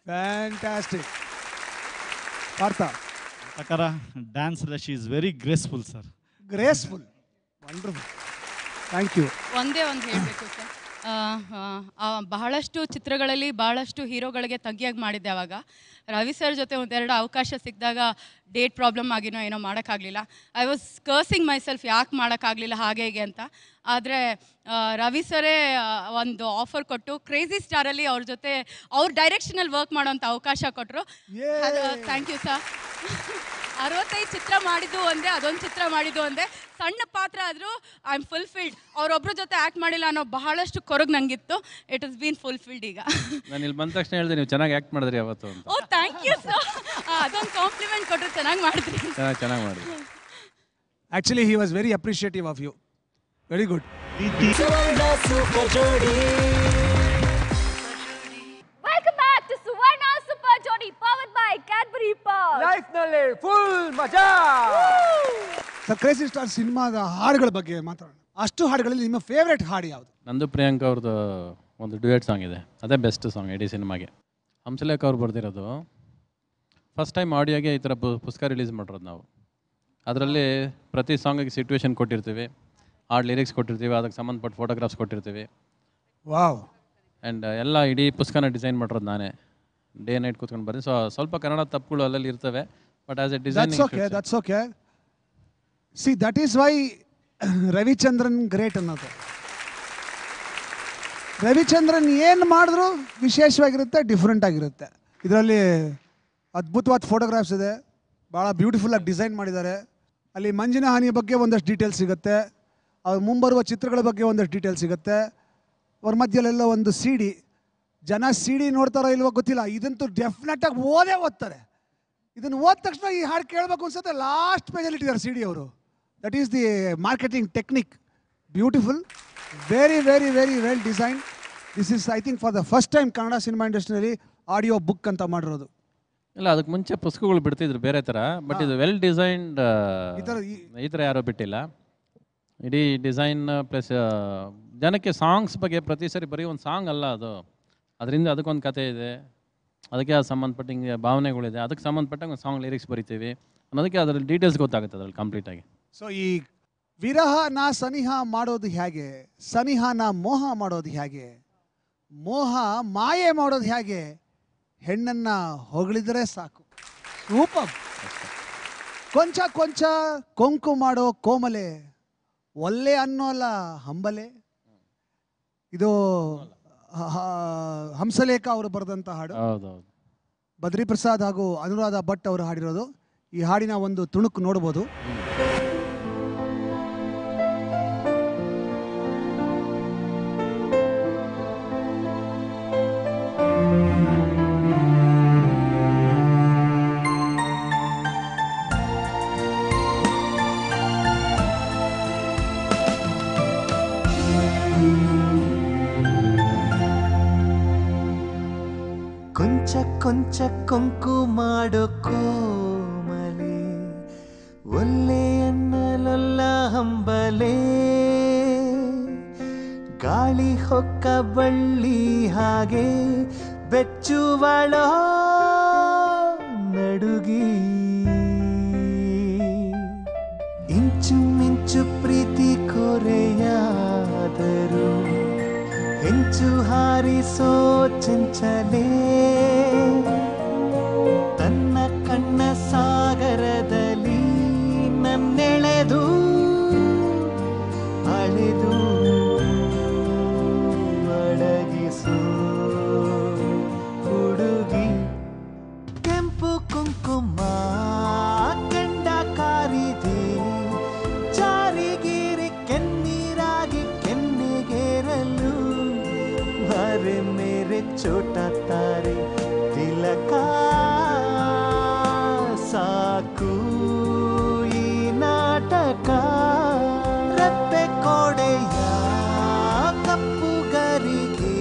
Fantastic. Partha ಪ್ರಕಾರ dance she is very graceful sir. Graceful. Wonderful. Thank you. ಒಂದೇ ಒಂದು ಹೇಳಬೇಕು sir, ಬಹಳಷ್ಟು ಚಿತ್ರಗಳಲ್ಲಿ ಬಹಳಷ್ಟು ಹೀರೋಗಳಿಗೆ ತಗ್ಗಿಯಾಗಿ ಮಾಡಿದ್ದೆ. ಅವಾಗ ರವಿ ಸರ್ ಜೊತೆ ಒಂದೆರಡು ಅವಕಾಶ ಸಿಕ್ಕಿದಾಗ ಡೇಟ್ ಪ್ರಾಬ್ಲಮ್ ಆಗಿನೋ ಏನೋ ಮಾಡೋಕ್ಕಾಗಲಿಲ್ಲ. ಐ ವಾಸ್ ಕರ್ಸಿಂಗ್ ಮೈಸೆಲ್ಫ್, ಯಾಕೆ ಮಾಡೋಕ್ಕಾಗಲಿಲ್ಲ ಹಾಗೆ ಹೀಗೆ ಅಂತ. ಆದರೆ ರವಿ ಸರೇ ಒಂದು ಆಫರ್ ಕೊಟ್ಟು ಕ್ರೇಜಿ ಸ್ಟಾರಲ್ಲಿ ಅವ್ರ ಜೊತೆ ಅವ್ರ ಡೈರೆಕ್ಷನಲ್ಲಿ ವರ್ಕ್ ಮಾಡೋಂಥ ಅವಕಾಶ ಕೊಟ್ಟರು. Thank you sir. 65 ಚಿತ್ರ ಮಾಡಿದ್ದು ಒಂದೇ, ಅದೊಂದು ಚಿತ್ರ ಮಾಡಿದ್ದು ಒಂದೇ, ಸಣ್ಣ ಪಾತ್ರ ಆದರೂ ಐ ಆಮ್ ಫುಲ್ಫಿಲ್ಡ್. ಅವರೊಬ್ಬರ ಜೊತೆ ಆ್ಯಕ್ಟ್ ಮಾಡಿಲ್ಲ ಅನ್ನೋ ಬಹಳಷ್ಟು ಕೊರಗು ನಂಗಿತ್ತು. ಇಟ್ ಇಸ್ ಬೀನ್ ಫುಲ್ಫಿಲ್ಡ್ ಈಗ. ನಾನು ಇಲ್ಲಿ ಬಂದ ತಕ್ಷಣ ಹೇಳಿದೆ ನೀವು ಚೆನ್ನಾಗಿ ಆ್ಯಕ್ಟ್ ಮಾಡಿದ್ರಿ ಅವತ್ತು ಅಂತ. Oh thank you sir. ಅದೊಂದು ಕಾಂಪ್ಲಿಮೆಂಟ್ ಕೊಟ್ಟರೆ ಚೆನ್ನಾಗಿ ಮಾಡಿದ್ರಿ. ಚೆನ್ನಾಗಿ ಮಾಡಿದ್ರಿ. Actually he was very appreciative of you. Very good. Welcome back to Suvarna Super Jodi, powered by ಮೇಲೆ ಫುಲ್ ಮಜಾ. ಸರ್ ಕ್ರೇಜಿ ಸ್ಟಾರ್ ಸಿನಿಮಾದ ಹಾಡುಗಳ ಬಗ್ಗೆ ಮಾತಾಡೋಣ. ಅಷ್ಟು ಹಾಡುಗಳಲ್ಲಿ ನಿಮ್ಮ ಫೇವ್ರೆಟ್ ಹಾಡು ಯಾವುದು? ನಂದು ಪ್ರಿಯಾಂಕಾ ಅವ್ರದ್ದು ಒಂದು ಡ್ಯುಯೆಟ್ ಸಾಂಗ್ ಇದೆ, ಅದೇ ಬೆಸ್ಟ್ ಸಾಂಗ್ ಇಡೀ ಸಿನಿಮಾಗೆ. ಹಂಸಲೇಖ ಅವ್ರು ಬರ್ದಿರೋದು. ಫಸ್ಟ್ ಟೈಮ್ ಆಡಿಯೋಗೆ ಈ ಥರ ಪುಸ್ತಕ ರಿಲೀಸ್ ಮಾಡಿರೋದು ನಾವು. ಅದರಲ್ಲಿ ಪ್ರತಿ ಸಾಂಗಿಗೆ ಸಿಚುವೇಶನ್ ಕೊಟ್ಟಿರ್ತೀವಿ, ಹಾಡು ಲಿರಿಕ್ಸ್ ಕೊಟ್ಟಿರ್ತೀವಿ, ಅದಕ್ಕೆ ಸಂಬಂಧಪಟ್ಟ ಫೋಟೋಗ್ರಾಫ್ಸ್ ಕೊಟ್ಟಿರ್ತೀವಿ. ವಾವ್. ಆ್ಯಂಡ್ ಎಲ್ಲ ಇಡೀ ಪುಸ್ತಕನ ಡಿಸೈನ್ ಮಾಡಿರೋದು ನಾನೇ, ಡೇ ನೈಟ್ ಕೂತ್ಕೊಂಡು ಬರ್ತೀನಿ. ಸೊ ಸ್ವಲ್ಪ ಕನ್ನಡ ತಪ್ಪುಗಳು ಅಲ್ಲಲ್ಲಿ ಇರ್ತವೆ, but as a design that's okay. See that is why Ravichandran great ಅನ್ನೋದು. ರವಿಚಂದ್ರನ್ ಏನು ಮಾಡಿದ್ರು ವಿಶೇಷವಾಗಿರುತ್ತೆ, ಡಿಫ್ರೆಂಟ್ ಆಗಿರುತ್ತೆ. ಇದರಲ್ಲಿ ಅದ್ಭುತವಾದ ಫೋಟೋಗ್ರಾಫ್ಸ್ ಇದೆ, ಭಾಳ ಬ್ಯೂಟಿಫುಲ್ಲಾಗಿ ಡಿಸೈನ್ ಮಾಡಿದ್ದಾರೆ. ಅಲ್ಲಿ ಮಂಜಿನ ಹಾನಿ ಬಗ್ಗೆ ಒಂದಷ್ಟು ಡೀಟೇಲ್ಸ್ ಸಿಗುತ್ತೆ, ಅವ್ರ ಮುಂಬರುವ ಚಿತ್ರಗಳ ಬಗ್ಗೆ ಒಂದಷ್ಟು ಡೀಟೇಲ್ಸ್ ಸಿಗುತ್ತೆ. ಅವ್ರ ಮಧ್ಯೆಲ್ಲ ಒಂದು ಸಿ ಡಿ, ಜನ ಸಿ ಡಿ ನೋಡ್ತಾರೋ ಇಲ್ವೋ ಗೊತ್ತಿಲ್ಲ, ಇದಂತೂ ಡೆಫಿನೆಟಾಗಿ ಓದ್ತಾರೆ. ಇದನ್ನು ಓದ ತಕ್ಷಣ ಈ ಹಾಡು ಕೇಳಬೇಕು ಅನ್ಸುತ್ತೆ. ಲಾಸ್ಟ್ ಪೇಜಲ್ಲಿ ಇಟ್ಟಿದ್ದಾರೆ ಸಿ ಡಿ ಅವರು. That is the marketing technique. Beautiful, very very very well design. This is I think for the first time Kannada cinema ಇಂಡಸ್ಟ್ರಿಯಲ್ಲಿ ಆಡಿಯೋ ಬುಕ್ ಅಂತ ಮಾಡಿರೋದು. ಇಲ್ಲ, ಅದಕ್ಕೆ ಮುಂಚೆ ಪುಸ್ತಕಗಳು ಬಿಡ್ತಿದ್ರು ಬೇರೆ ಥರ, ಬಟ್ ಇದು ವೆಲ್ ಡಿಸೈನ್ಡ್. ಈ ಥರ ಯಾರೋ ಬಿಟ್ಟಿಲ್ಲ. ಇಡೀ ಡಿಸೈನ್ ಪ್ಲಸ್ ಜನಕ್ಕೆ ಸಾಂಗ್ಸ್ ಬಗ್ಗೆ ಪ್ರತಿ ಸರಿ ಬರೀ ಒಂದು ಸಾಂಗ್ ಅಲ್ಲ ಅದು, ಅದರಿಂದ ಅದಕ್ಕೊಂದು ಕತೆ ಇದೆ, ಅದಕ್ಕೆ ಸಂಬಂಧಪಟ್ಟ ಹಿಂಗೆ ಭಾವನೆಗಳಿದೆ, ಅದಕ್ಕೆ ಸಂಬಂಧಪಟ್ಟಂಗೆ ಒಂದು ಸಾಂಗ್ ಲಿರಿಕ್ಸ್ ಬರಿತೀವಿ ಅನ್ನೋದಕ್ಕೆ ಅದರಲ್ಲಿ ಡೀಟೇಲ್ಸ್ ಗೊತ್ತಾಗುತ್ತೆ ಅದರಲ್ಲಿ ಕಂಪ್ಲೀಟಾಗಿ. ಸೊ ಈ ವಿರಹ ನಾ ಸನಿಹ ಮಾಡೋದು ಹೇಗೆ, ಸನಿಹ ನಾ ಮೋಹ ಮಾಡೋದು ಹೇಗೆ, ಮೋಹ ಮಾಯೆ ಮಾಡೋದು ಹೇಗೆ, ಹೆಣ್ಣನ್ನ ಹೊಗಳಿದ್ರೆ ಸಾಕು. ಸೂಪರ್. ಕೊಂಚ ಕೊಂಚ ಕೊಂಕು ಮಾಡೋ ಕೋಮಲೆ, ಒಲ್ಲೆ ಅನ್ನೋಲ್ಲ ಹಂಬಲೆ. ಇದು ಹಂಸಲೇಖ ಅವರು ಬರೆದಂಥ ಹಾಡು. ಬದ್ರಿ ಪ್ರಸಾದ್ ಹಾಗೂ ಅನುರಾಧ ಭಟ್ ಅವರು ಹಾಡಿರೋದು. ಈ ಹಾಡಿನ ಒಂದು ತುಣುಕು ನೋಡ್ಬೋದು. ಕೊಂಚ ಕೊಂಚ ಕೊಂಕು ಮಾಡೋ ಕೋಮಲೆ, ಒಲ್ಲೆ ಅನ್ನಲೊಲ್ಲ ಹಂಬಲೆ, ಗಾಳಿ ಹೊಕ್ಕ ಬಳ್ಳಿ ಹಾಗೆ ಬೆಚ್ಚುವಳೋ ನಡುಗಿ, ಇಂಚು ಮಿಂಚು ಪ್ರೀತಿ ಕೊರೆಯಾದರು, ಹೆಂಚು ಹಾರಿಸೋ ಚಂಚಲೆ, ತನ್ನ ಕಣ್ಣ ಸಾಗರದಲ್ಲಿ ನನ್ನೆಳೆದು ಅಳೆದು ಅಡಗಿಸು ಹುಡುಗಿ. ಕೆಂಪು ಕುಂಕುಮ ಕಂಡ ಕಾರಿದೆ, ಜಾರಿಗೀರಿ ಕೆನ್ನೀರಾಗಿ ಕೆನ್ನೆಗೇರಲು, ಅರೆ ಮೇರೆ ಚೋಟ ತಾರೆ ತಿಲಕ, ಸಾಕು ಈ ನಾಟಕ. ರೆಪ್ಪೆ ಕೋಡೆಯ ಕಪ್ಪುಗರಿಗೆ,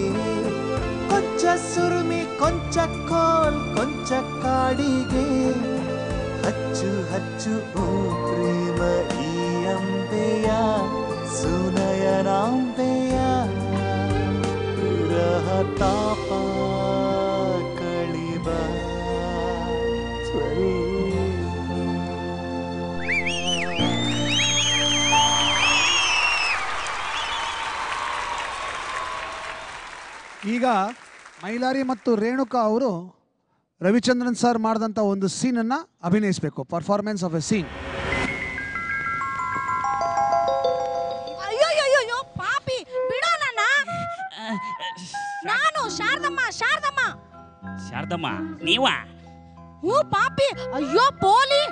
ಕೊಂಚ ಸುರುಮಿ ಕೊಂಚ ಕೋಲ್ ಕೊಂಚ ಕಾಡಿಗೆ, ಹಚ್ಚು ಹಚ್ಚು ಓ ಪ್ರೇಮ ಈ ಅಂಬೆಯ ಸುನಯನಾಂಬೆಯ, ವಿರಹ ತಾಪ ಕಳಿಬ ಸ್ವರೀ. ಈಗ ಮೈಲಾರಿ ಮತ್ತು ರೇಣುಕಾ ಅವರು ರವಿಚಂದ್ರನ್ ಸರ್ ಮಾಡಿದಂಥ ಒಂದು ಸೀನನ್ನು ಅಭಿನಯಿಸಬೇಕು. Performance of a scene. ಅಯ್ಯೋ ಪಾಪಿ ಬಿಡೋ ನನ್ನ. ನಾನು ಶಾರದಮ್ಮ. ಶಾರದಮ್ಮ ನೀವಾ? ಹ್ಞೂ ಪಾಪಿ. ಅಯ್ಯೋ ಪೋಲಿ,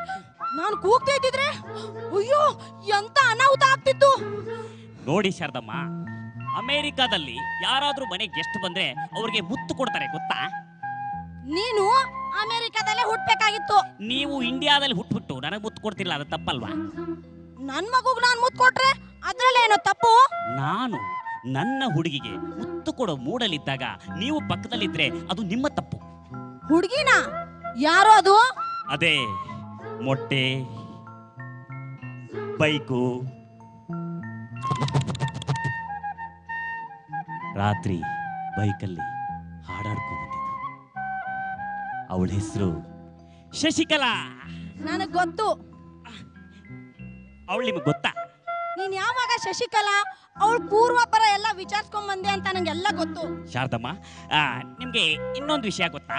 ನಾನು ಕೂಗ್ತಾ ಇದ್ದಿದ್ರೆ ಅಯ್ಯೋ ಎಂತ ಅನಾಹುತ ಆಗ್ತಿತ್ತು ನೋಡಿ ಶಾರದಮ್ಮ, ಅಮೆರಿಕಾದಲ್ಲಿ ಯಾರಾದ್ರೂ ಮನೆಗೆ ಗೆಸ್ಟ್ ಬಂದ್ರೆ ಅವ್ರಿಗೆ ಮುತ್ತು ಕೊಡ್ತಾರೆ ಗೊತ್ತಾ? ನೀನು ಅಮೆರಿಕಾದಲ್ಲೇ ಹುಟ್ಟಬೇಕಾಗಿತ್ತು. ನೀವು ಇಂಡಿಯಾದಲ್ಲಿ ಹುಟ್ಬಿಟ್ಟು ನನಗೆ ಮುತ್ತು ಕೊಡ್ತಿಲ್ಲ, ಅದು ತಪ್ಪಲ್ವಾ? ನನ್ ಮಗುಗ್ ನಾನು ಮುತ್ತು ಕೊಟ್ರೆ ಅದ್ರಲ್ಲೇನೋ ತಪ್ಪು? ನಾನು ನನ್ನ ಹುಡುಗಿಗೆ ಮುತ್ತು ಕೊಡೋ ಮೂಡಲಿದ್ದಾಗ ನೀವು ಪಕ್ಕದಲ್ಲಿದ್ರೆ ಅದು ನಿಮ್ಮ ತಪ್ಪು. ಹುಡುಗಿನ ಯಾರು ಅದು? ಅದೇ ಮೊಟ್ಟೆ, ಬೈಕು, ರಾತ್ರಿ ಬೈಕಲ್ಲಿ ಹಾಡಾಡ್ಕೊಂಡ್ಬಂದಿದ್ದು. ಅವಳ ಹೆಸರು ಶಶಿಕಲಾ. ನನಗೆ ಗೊತ್ತು. ಅವಳು ನಿಮಗೆ ಗೊತ್ತಾ? ನೀನ್ ಯಾವಾಗ ಶಶಿಕಲಾ ಅವಳ ಪೂರ್ವಾಪರ ಎಲ್ಲ ವಿಚಾರಿಸ್ಕೊಂಡ್ ಬಂದೆ ಅಂತ ನಂಗೆಲ್ಲ ಗೊತ್ತು. ಶಾರದಮ್ಮ, ನಿಮಗೆ ಇನ್ನೊಂದು ವಿಷಯ ಗೊತ್ತಾ?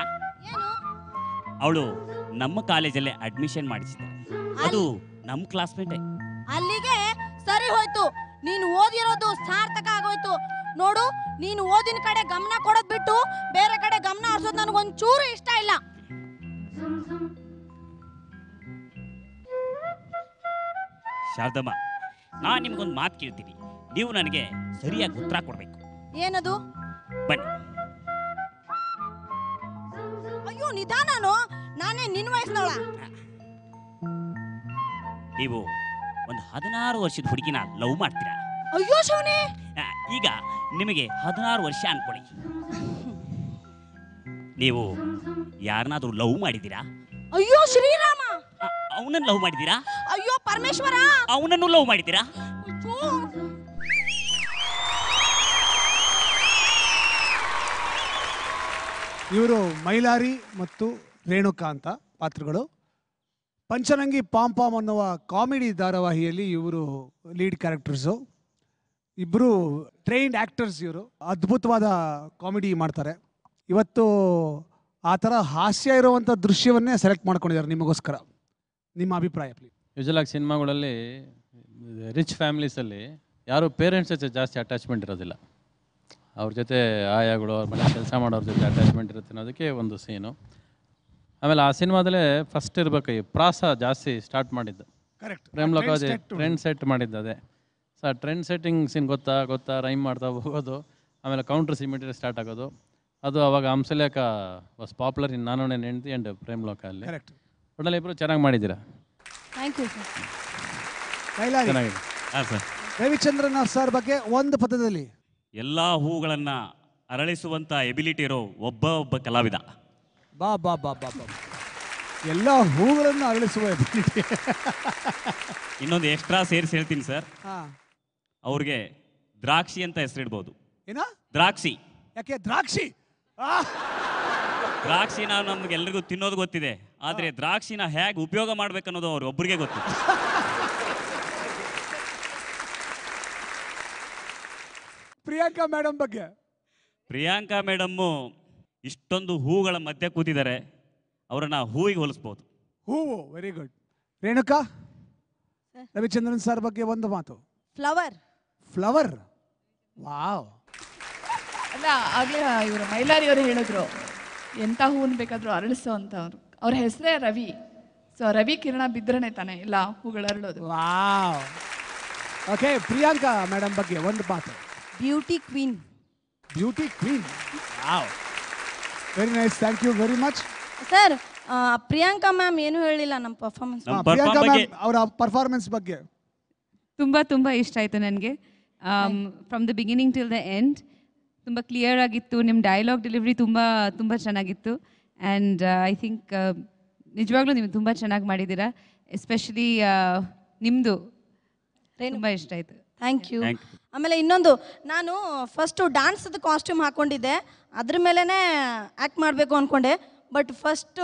ಏನು? ಅವಳು ನಮ್ಮ ಕಾಲೇಜಲ್ಲೇ ಅಡ್ಮಿಷನ್ ಮಾಡಿಸಿದ್ದಾರೆ. ಅದು ನಮ್ಮ ಕ್ಲಾಸ್ಮೇಟೇ. ಅಲ್ಲಿಗೆ ಸರಿ ಹೋಯ್ತು. ನೀನು ಓದಿರೋದು ಸಾರ್ಥಕ ಆಗೋಯ್ತು. ನೋಡು, ನೀನು ಓದಿನ ಕಡೆ ಗಮನ ಕೊಡೋದ್ ಬಿಟ್ಟು ಬೇರೆ ಕಡೆ ಗಮನ ಹರಿಸೋದು ನನಗೊಂಚೂರು ಇಷ್ಟ ಇಲ್ಲ. ಶಾರದಮ್ಮ, ನಾನು ನಿಮ್ಗೊಂದು ಮಾತು ಕೇಳ್ತೀನಿ. ನೀವು ನನಗೆ ಸರಿಯಾಗಿ ಉತ್ತರ ಕೊಡ್ಬೇಕು. ಏನದು? ಬನ್ನಿ. ಅಯ್ಯೋ ನಿಧಾನನೋ, ನಾನೇ ನಿನ್ನ ವಯಸ್ಸಿನವಳ. ನೀವು ಒಂದು 16 ವರ್ಷದ ಹುಡುಗಿನ ಲವ್ ಮಾಡ್ತೀರಾ? ಅಯ್ಯೋ ಶಿವನೇ. ಈಗ ನಿಮಗೆ 16 ವರ್ಷ ಅನ್ಕೊಳ್ಳಿ. ನೀವು ಯಾರನ್ನಾದ್ರೂ ಲವ್ ಮಾಡಿದ್ದೀರಾ? ಅಯ್ಯೋ ಶ್ರೀರಾಮ. ಅವನನ್ನು ಲವ್ ಮಾಡಿದ್ದೀರಾ? ಅಯ್ಯೋ ಪರಮೇಶ್ವರ. ಅವನನ್ನು ಲವ್ ಮಾಡಿದ್ದೀರಾ? ಇವರು ಮೈಲಾರಿ ಮತ್ತು ರೇಣುಕಾ ಅಂತ ಪಾತ್ರಗಳು. ಪಂಚರಂಗಿ ಪಾಮ್ ಪಾಮ್ ಅನ್ನುವ ಕಾಮಿಡಿ ಧಾರಾವಾಹಿಯಲ್ಲಿ ಇವರು ಲೀಡ್ ಕ್ಯಾರೆಕ್ಟರ್ಸು. ಇಬ್ಬರು ಟ್ರೈನ್ಡ್ ಆ್ಯಕ್ಟರ್ಸ್. ಇವರು ಅದ್ಭುತವಾದ ಕಾಮಿಡಿ ಮಾಡ್ತಾರೆ. ಇವತ್ತು ಆ ಥರ ಹಾಸ್ಯ ಇರುವಂಥ ದೃಶ್ಯವನ್ನೇ ಸೆಲೆಕ್ಟ್ ಮಾಡ್ಕೊಂಡಿದ್ದಾರೆ ನಿಮಗೋಸ್ಕರ. ನಿಮ್ಮ ಅಭಿಪ್ರಾಯ ಪ್ಲೀಸ್. ಯೂಶಲಾಗಿ ಸಿನಿಮಾಗಳಲ್ಲಿ ರಿಚ್ ಫ್ಯಾಮಿಲೀಸಲ್ಲಿ ಯಾರು ಪೇರೆಂಟ್ಸ್ ಜೊತೆ ಜಾಸ್ತಿ ಅಟ್ಯಾಚ್ಮೆಂಟ್ ಇರೋದಿಲ್ಲ. ಅವ್ರ ಜೊತೆ ಆಯಾಗಳು, ಅವ್ರ ಮನೆ ಕೆಲಸ ಮಾಡೋರ ಜೊತೆ ಅಟ್ಯಾಚ್ಮೆಂಟ್ ಇರುತ್ತೆ ಅನ್ನೋದಕ್ಕೆ ಒಂದು ಸೀನು. ಆಮೇಲೆ ಆ ಸಿನಿಮಾದಲ್ಲೇ ಫಸ್ಟ್ ಇರಬೇಕು ಈ ಪ್ರಾಸ ಜಾಸ್ತಿ ಸ್ಟಾರ್ಟ್ ಮಾಡಿದ್ದು. ಪ್ರೇಮ್ ಲೋಕಾವತಿ ಟ್ರೆಂಡ್ ಸೆಟ್ ಮಾಡಿದ್ದು ಅದೇ. ಸೊ ಆ ಟ್ರೆಂಡ್ ಸೆಟ್ಟಿಂಗ್ ಸೀನ್ ಗೊತ್ತಾ ರೈಮ್ ಮಾಡ್ತಾ ಹೋಗೋದು. ಆಮೇಲೆ ಕೌಂಟ್ರಸ್ ಇಮಿಡಿಯೇಟ್ ಸ್ಟಾರ್ಟ್ ಆಗೋದು. ಅದು ಅವಾಗ ಹಂಸಲೇಖ ವಾಸ್ ಪಾಪ್ಯುಲರ್ ಇನ್ ನಾನು ನನ್ನ ಹೆಂಡತಿ ಆ್ಯಂಡ್ ಪ್ರೇಮ್ ಲೋಕ ಅಲ್ಲಿ. ಒಟ್ಟಲ್ಲಿ ಇಬ್ಬರು ಚೆನ್ನಾಗಿ ಮಾಡಿದ್ದೀರಾ. Thank you sir. ಚೆನ್ನಾಗಿದೆ. ಹಾಂ ಸರ್. ರವಿಚಂದ್ರನ್ ಸರ್ ಬಗ್ಗೆ ಒಂದು ಪದದಲ್ಲಿ. ಎಲ್ಲ ಹೂಗಳನ್ನು ಅರಳಿಸುವಂಥ ಎಬಿಲಿಟಿ ಇರೋ ಒಬ್ಬ ಕಲಾವಿದ. ಬಾ ಬಾ ಬಾ ಬಾ ಬಾ. ಎಲ್ಲ ಹೂಗಳನ್ನು ಅರಳಿಸುವ ಎಬಿಲಿಟಿ. ಇನ್ನೊಂದು ಎಕ್ಸ್ಟ್ರಾ ಸೇರಿಸಿ ಹೇಳ್ತೀನಿ ಸರ್. ಅವ್ರಿಗೆ ದ್ರಾಕ್ಷಿ ಅಂತ ಹೆಸರಿಡ್ಬೋದು. ಏನ? ದ್ರಾಕ್ಷಿ. ಯಾಕೆ ದ್ರಾಕ್ಷಿ? ದ್ರಾಕ್ಷಿನ ನಮ್ಗೆಲ್ರಿಗೂ ತಿನ್ನೋದು ಗೊತ್ತಿದೆ, ಆದರೆ ದ್ರಾಕ್ಷಿನ ಹೇಗೆ ಉಪಯೋಗ ಮಾಡ್ಬೇಕನ್ನೋದು ಅವ್ರು ಒಬ್ಬರಿಗೆ ಗೊತ್ತಿದೆ. ಪ್ರಿಯಾಂಕಾ ಮೇಡಮ್ ಬಗ್ಗೆ. ಪ್ರಿಯಾಂಕಾ ಮೇಡಮ್ಮು ಇಷ್ಟೊಂದು ಹೂಗಳ ಮಧ್ಯೆ ಕೂತಿದ್ದಾರೆ, ಅವರನ್ನ ಹೂವಿಗೆ ಹೋಲಿಸ್ಬೋದು. ಹೂವು. Very good. Renuka, Ravichandran sir ಬಗ್ಗೆ ಒಂದು ಮಾತು. ಫ್ಲವರ್. ಫ್ಲವರ್. ವಾವ್. ಅಲ್ಲ, ಆಗಲೇ ಇವರು ಮೈಲಾರಿ ಅವರು ಹೇಳಿದ್ರು ಎಂಥ ಹೂವನ್ನು ಬೇಕಾದರೂ ಅರಳಿಸೋ ಅಂತವ್ರು. ಅವ್ರ ಹೆಸರೇ ರವಿ. ಸೊ ರವಿ ಕಿರಣ ಬಿದ್ರನೇ ತಾನೆ ಎಲ್ಲ ಹೂಗಳು ಅರಳೋದು. ವಾವ್. ಓಕೆ, ಪ್ರಿಯಾಂಕಾ ಮೇಡಮ್ ಬಗ್ಗೆ ಒಂದು ಮಾತು. Beauty queen. Beauty queen. Wow. Very nice. Thank you very much sir. Priyanka ma'am ಏನು ಹೇಳಿಲ್ಲ ನಮ್ಮ ಪರ್ಫಾರ್ಮೆನ್ಸ್. ಪ್ರಿಯಾಂಕಾ ಮ್ಯಾಮ್ ಅವರ ಪರ್ಫಾರ್ಮೆನ್ಸ್ ಬಗ್ಗೆ ತುಂಬ ಇಷ್ಟ ಆಯಿತು ನನಗೆ. From the beginning till the end ತುಂಬ ಕ್ಲಿಯರ್ ಆಗಿತ್ತು. ನಿಮ್ಮ ಡೈಲಾಗ್ ಡೆಲಿವರಿ ತುಂಬ ಚೆನ್ನಾಗಿತ್ತು. ಆ್ಯಂಡ್ ಐ ಥಿಂಕ್ ನಿಜವಾಗ್ಲೂ ನೀವು ತುಂಬ ಚೆನ್ನಾಗಿ ಮಾಡಿದ್ದೀರಾ. ಎಸ್ಪೆಷಲಿ ನಿಮ್ಮದು ತುಂಬ ಇಷ್ಟ ಆಯಿತು. Thank you. ಆಮೇಲೆ ಇನ್ನೊಂದು, ನಾನು ಫಸ್ಟು ಡ್ಯಾನ್ಸ್ದು ಕಾಸ್ಟ್ಯೂಮ್ ಹಾಕ್ಕೊಂಡಿದ್ದೆ, ಅದ್ರ ಮೇಲೇ ಆ್ಯಕ್ಟ್ ಮಾಡಬೇಕು ಅಂದ್ಕೊಂಡೆ. ಬಟ್ ಫಸ್ಟ್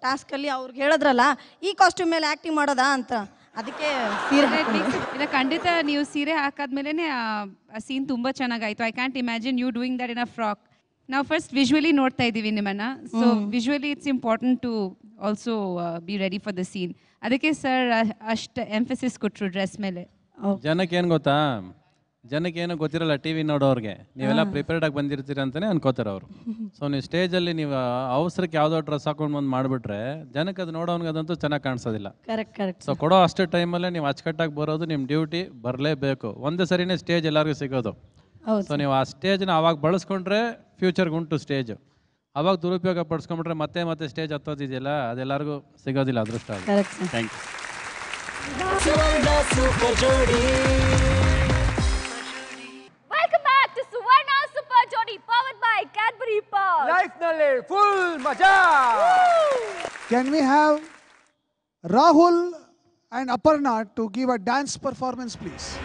ಟಾಸ್ಕಲ್ಲಿ ಅವ್ರಿಗೆ ಹೇಳಿದ್ರಲ್ಲ ಈ ಕಾಸ್ಟ್ಯೂಮ್ ಮೇಲೆ ಆ್ಯಕ್ಟಿಂಗ್ ಮಾಡೋದಾ ಅಂತ, ಅದಕ್ಕೆ ಸೀರೆ ಇಲ್ಲ, ಖಂಡಿತ ನೀವು ಸೀರೆ ಹಾಕಾದ್ಮೇಲೆ ಆ ಸೀನ್ ತುಂಬ ಚೆನ್ನಾಗಾಯಿತು. I can't imagine you doing that in a frock. ನಾವು ಫಸ್ಟ್ ವಿಜುವಲಿ ನೋಡ್ತಾ ಇದ್ದೀವಿ ನಿಮ್ಮನ್ನು. So visually it's important to also be ready for the scene. ಅದಕ್ಕೆ ಸರ್ ಅಷ್ಟು ಎಂಫಸಿಸ್ ಕೊಟ್ಟರು ಡ್ರೆಸ್ ಮೇಲೆ. ಜನಕ್ಕೆ ಏನು ಗೊತ್ತಾ, ಜನಕ್ಕೆ ಏನೋ ಗೊತ್ತಿರಲ್ಲ ಟಿ ವಿ ನೋಡೋರಿಗೆ. ನೀವೆಲ್ಲ ಪ್ರಿಪೇರ್ಡ್ ಆಗಿ ಬಂದಿರ್ತೀರ ಅಂತಲೇ ಅನ್ಕೋತಾರೆ ಅವರು. ಸೊ ನೀವು ಸ್ಟೇಜಲ್ಲಿ ನೀವು ಅವಸರಕ್ಕೆ ಯಾವುದೋ ಡ್ರೆಸ್ ಹಾಕೊಂಡು ಬಂದು ಮಾಡಿಬಿಟ್ರೆ ಜನಕ್ಕೆ ಅದು ನೋಡೋನ್ಗೆ ಅದಂತೂ ಚೆನ್ನಾಗಿ ಕಾಣಿಸೋದಿಲ್ಲ. ಸೊ ಕೊಡೋ ಅಷ್ಟು ಟೈಮಲ್ಲೇ ನೀವು ಅಚ್ಚುಕಟ್ಟಾಗಿ ಬರೋದು ನಿಮ್ಮ ಡ್ಯೂಟಿ, ಬರಲೇಬೇಕು. ಒಂದೇ ಸರಿನೇ ಸ್ಟೇಜ್ ಎಲ್ಲರಿಗೂ ಸಿಗೋದು. ಸೊ ನೀವು ಆ ಸ್ಟೇಜ್ನ ಆವಾಗ ಬಳಸ್ಕೊಂಡ್ರೆ ಫ್ಯೂಚರ್ಗೆ ಉಂಟು ಸ್ಟೇಜು. ಆವಾಗ ದುರುಪಯೋಗ ಪಡಿಸ್ಕೊಂಡ್ಬಿಟ್ರೆ ಮತ್ತೆ ಸ್ಟೇಜ್ ಹತ್ತೋದಿದೆಯಲ್ಲ, ಅದೆಲ್ಲರಿಗೂ ಸಿಗೋದಿಲ್ಲ ಅದೃಷ್ಟ. Thank you. Welcome back to Suvarna Super Jodi, powered by Cadbury Pearl. Life ನಲ್ಲಿ ಫುಲ್ ಮಜಾ. Can we have Rahul and Aparna to give a dance performance, please.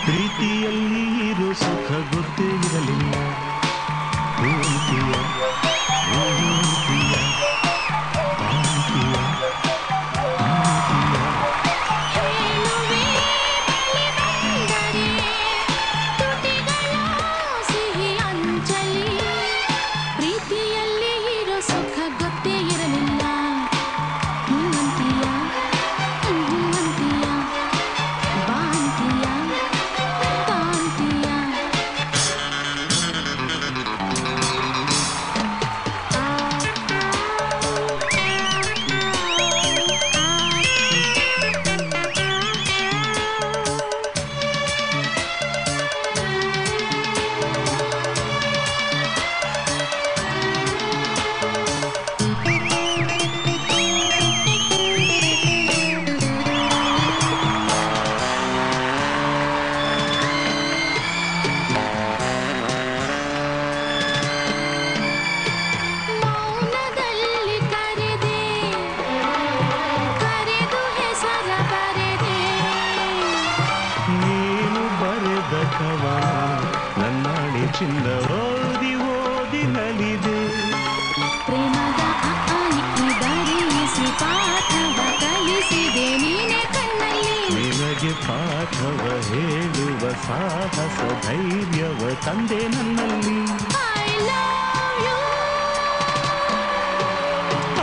ಪ್ರೀತಿಯಲ್ಲಿ ಇರೋ ಸುಖ ಗೊತ್ತೇ ಇರಲಿಲ್ಲ ಭೂಮಿಯ ಭೂಮಿಯ ಭಾರತೀಯ ಸಿಹಿ ಅಂಚಲಿ ಪ್ರೀತಿಯಲ್ಲಿ ಇರೋ ಸುಖ ಗೊತ್ತೇ ಇರಲಿಲ್ಲ ಹೂವಂತಿಯ ಹೂವಂತಿಯ ಬಾಂತಿಯ ಕಾಂತಿಯ ಮೌನದಲ್ಲಿ ಕರೆದೆ ಕರೆದು ಹೆಸರ ಬರೆದೆ ನೀನು ಬರೆದ ಕವನ ನನ್ನಾಣಿ ಚಿನ್ನ ಓದಿ ಓದಿ ನಲಿದೆ ಪ್ರೇಮದ ಬರೆಯಿಸಿ ಪಾಠವ ಕಲಿಸಿದೆ ನೀನೆ ಕಣ್ಣಲ್ಲಿ ನಿನಗೆ ಪಾಠವ ಹೇಳುವ ಸಾಹಸ ಧೈರ್ಯವ ತಂದೆ ನನ್ನಲ್ಲಿ I love you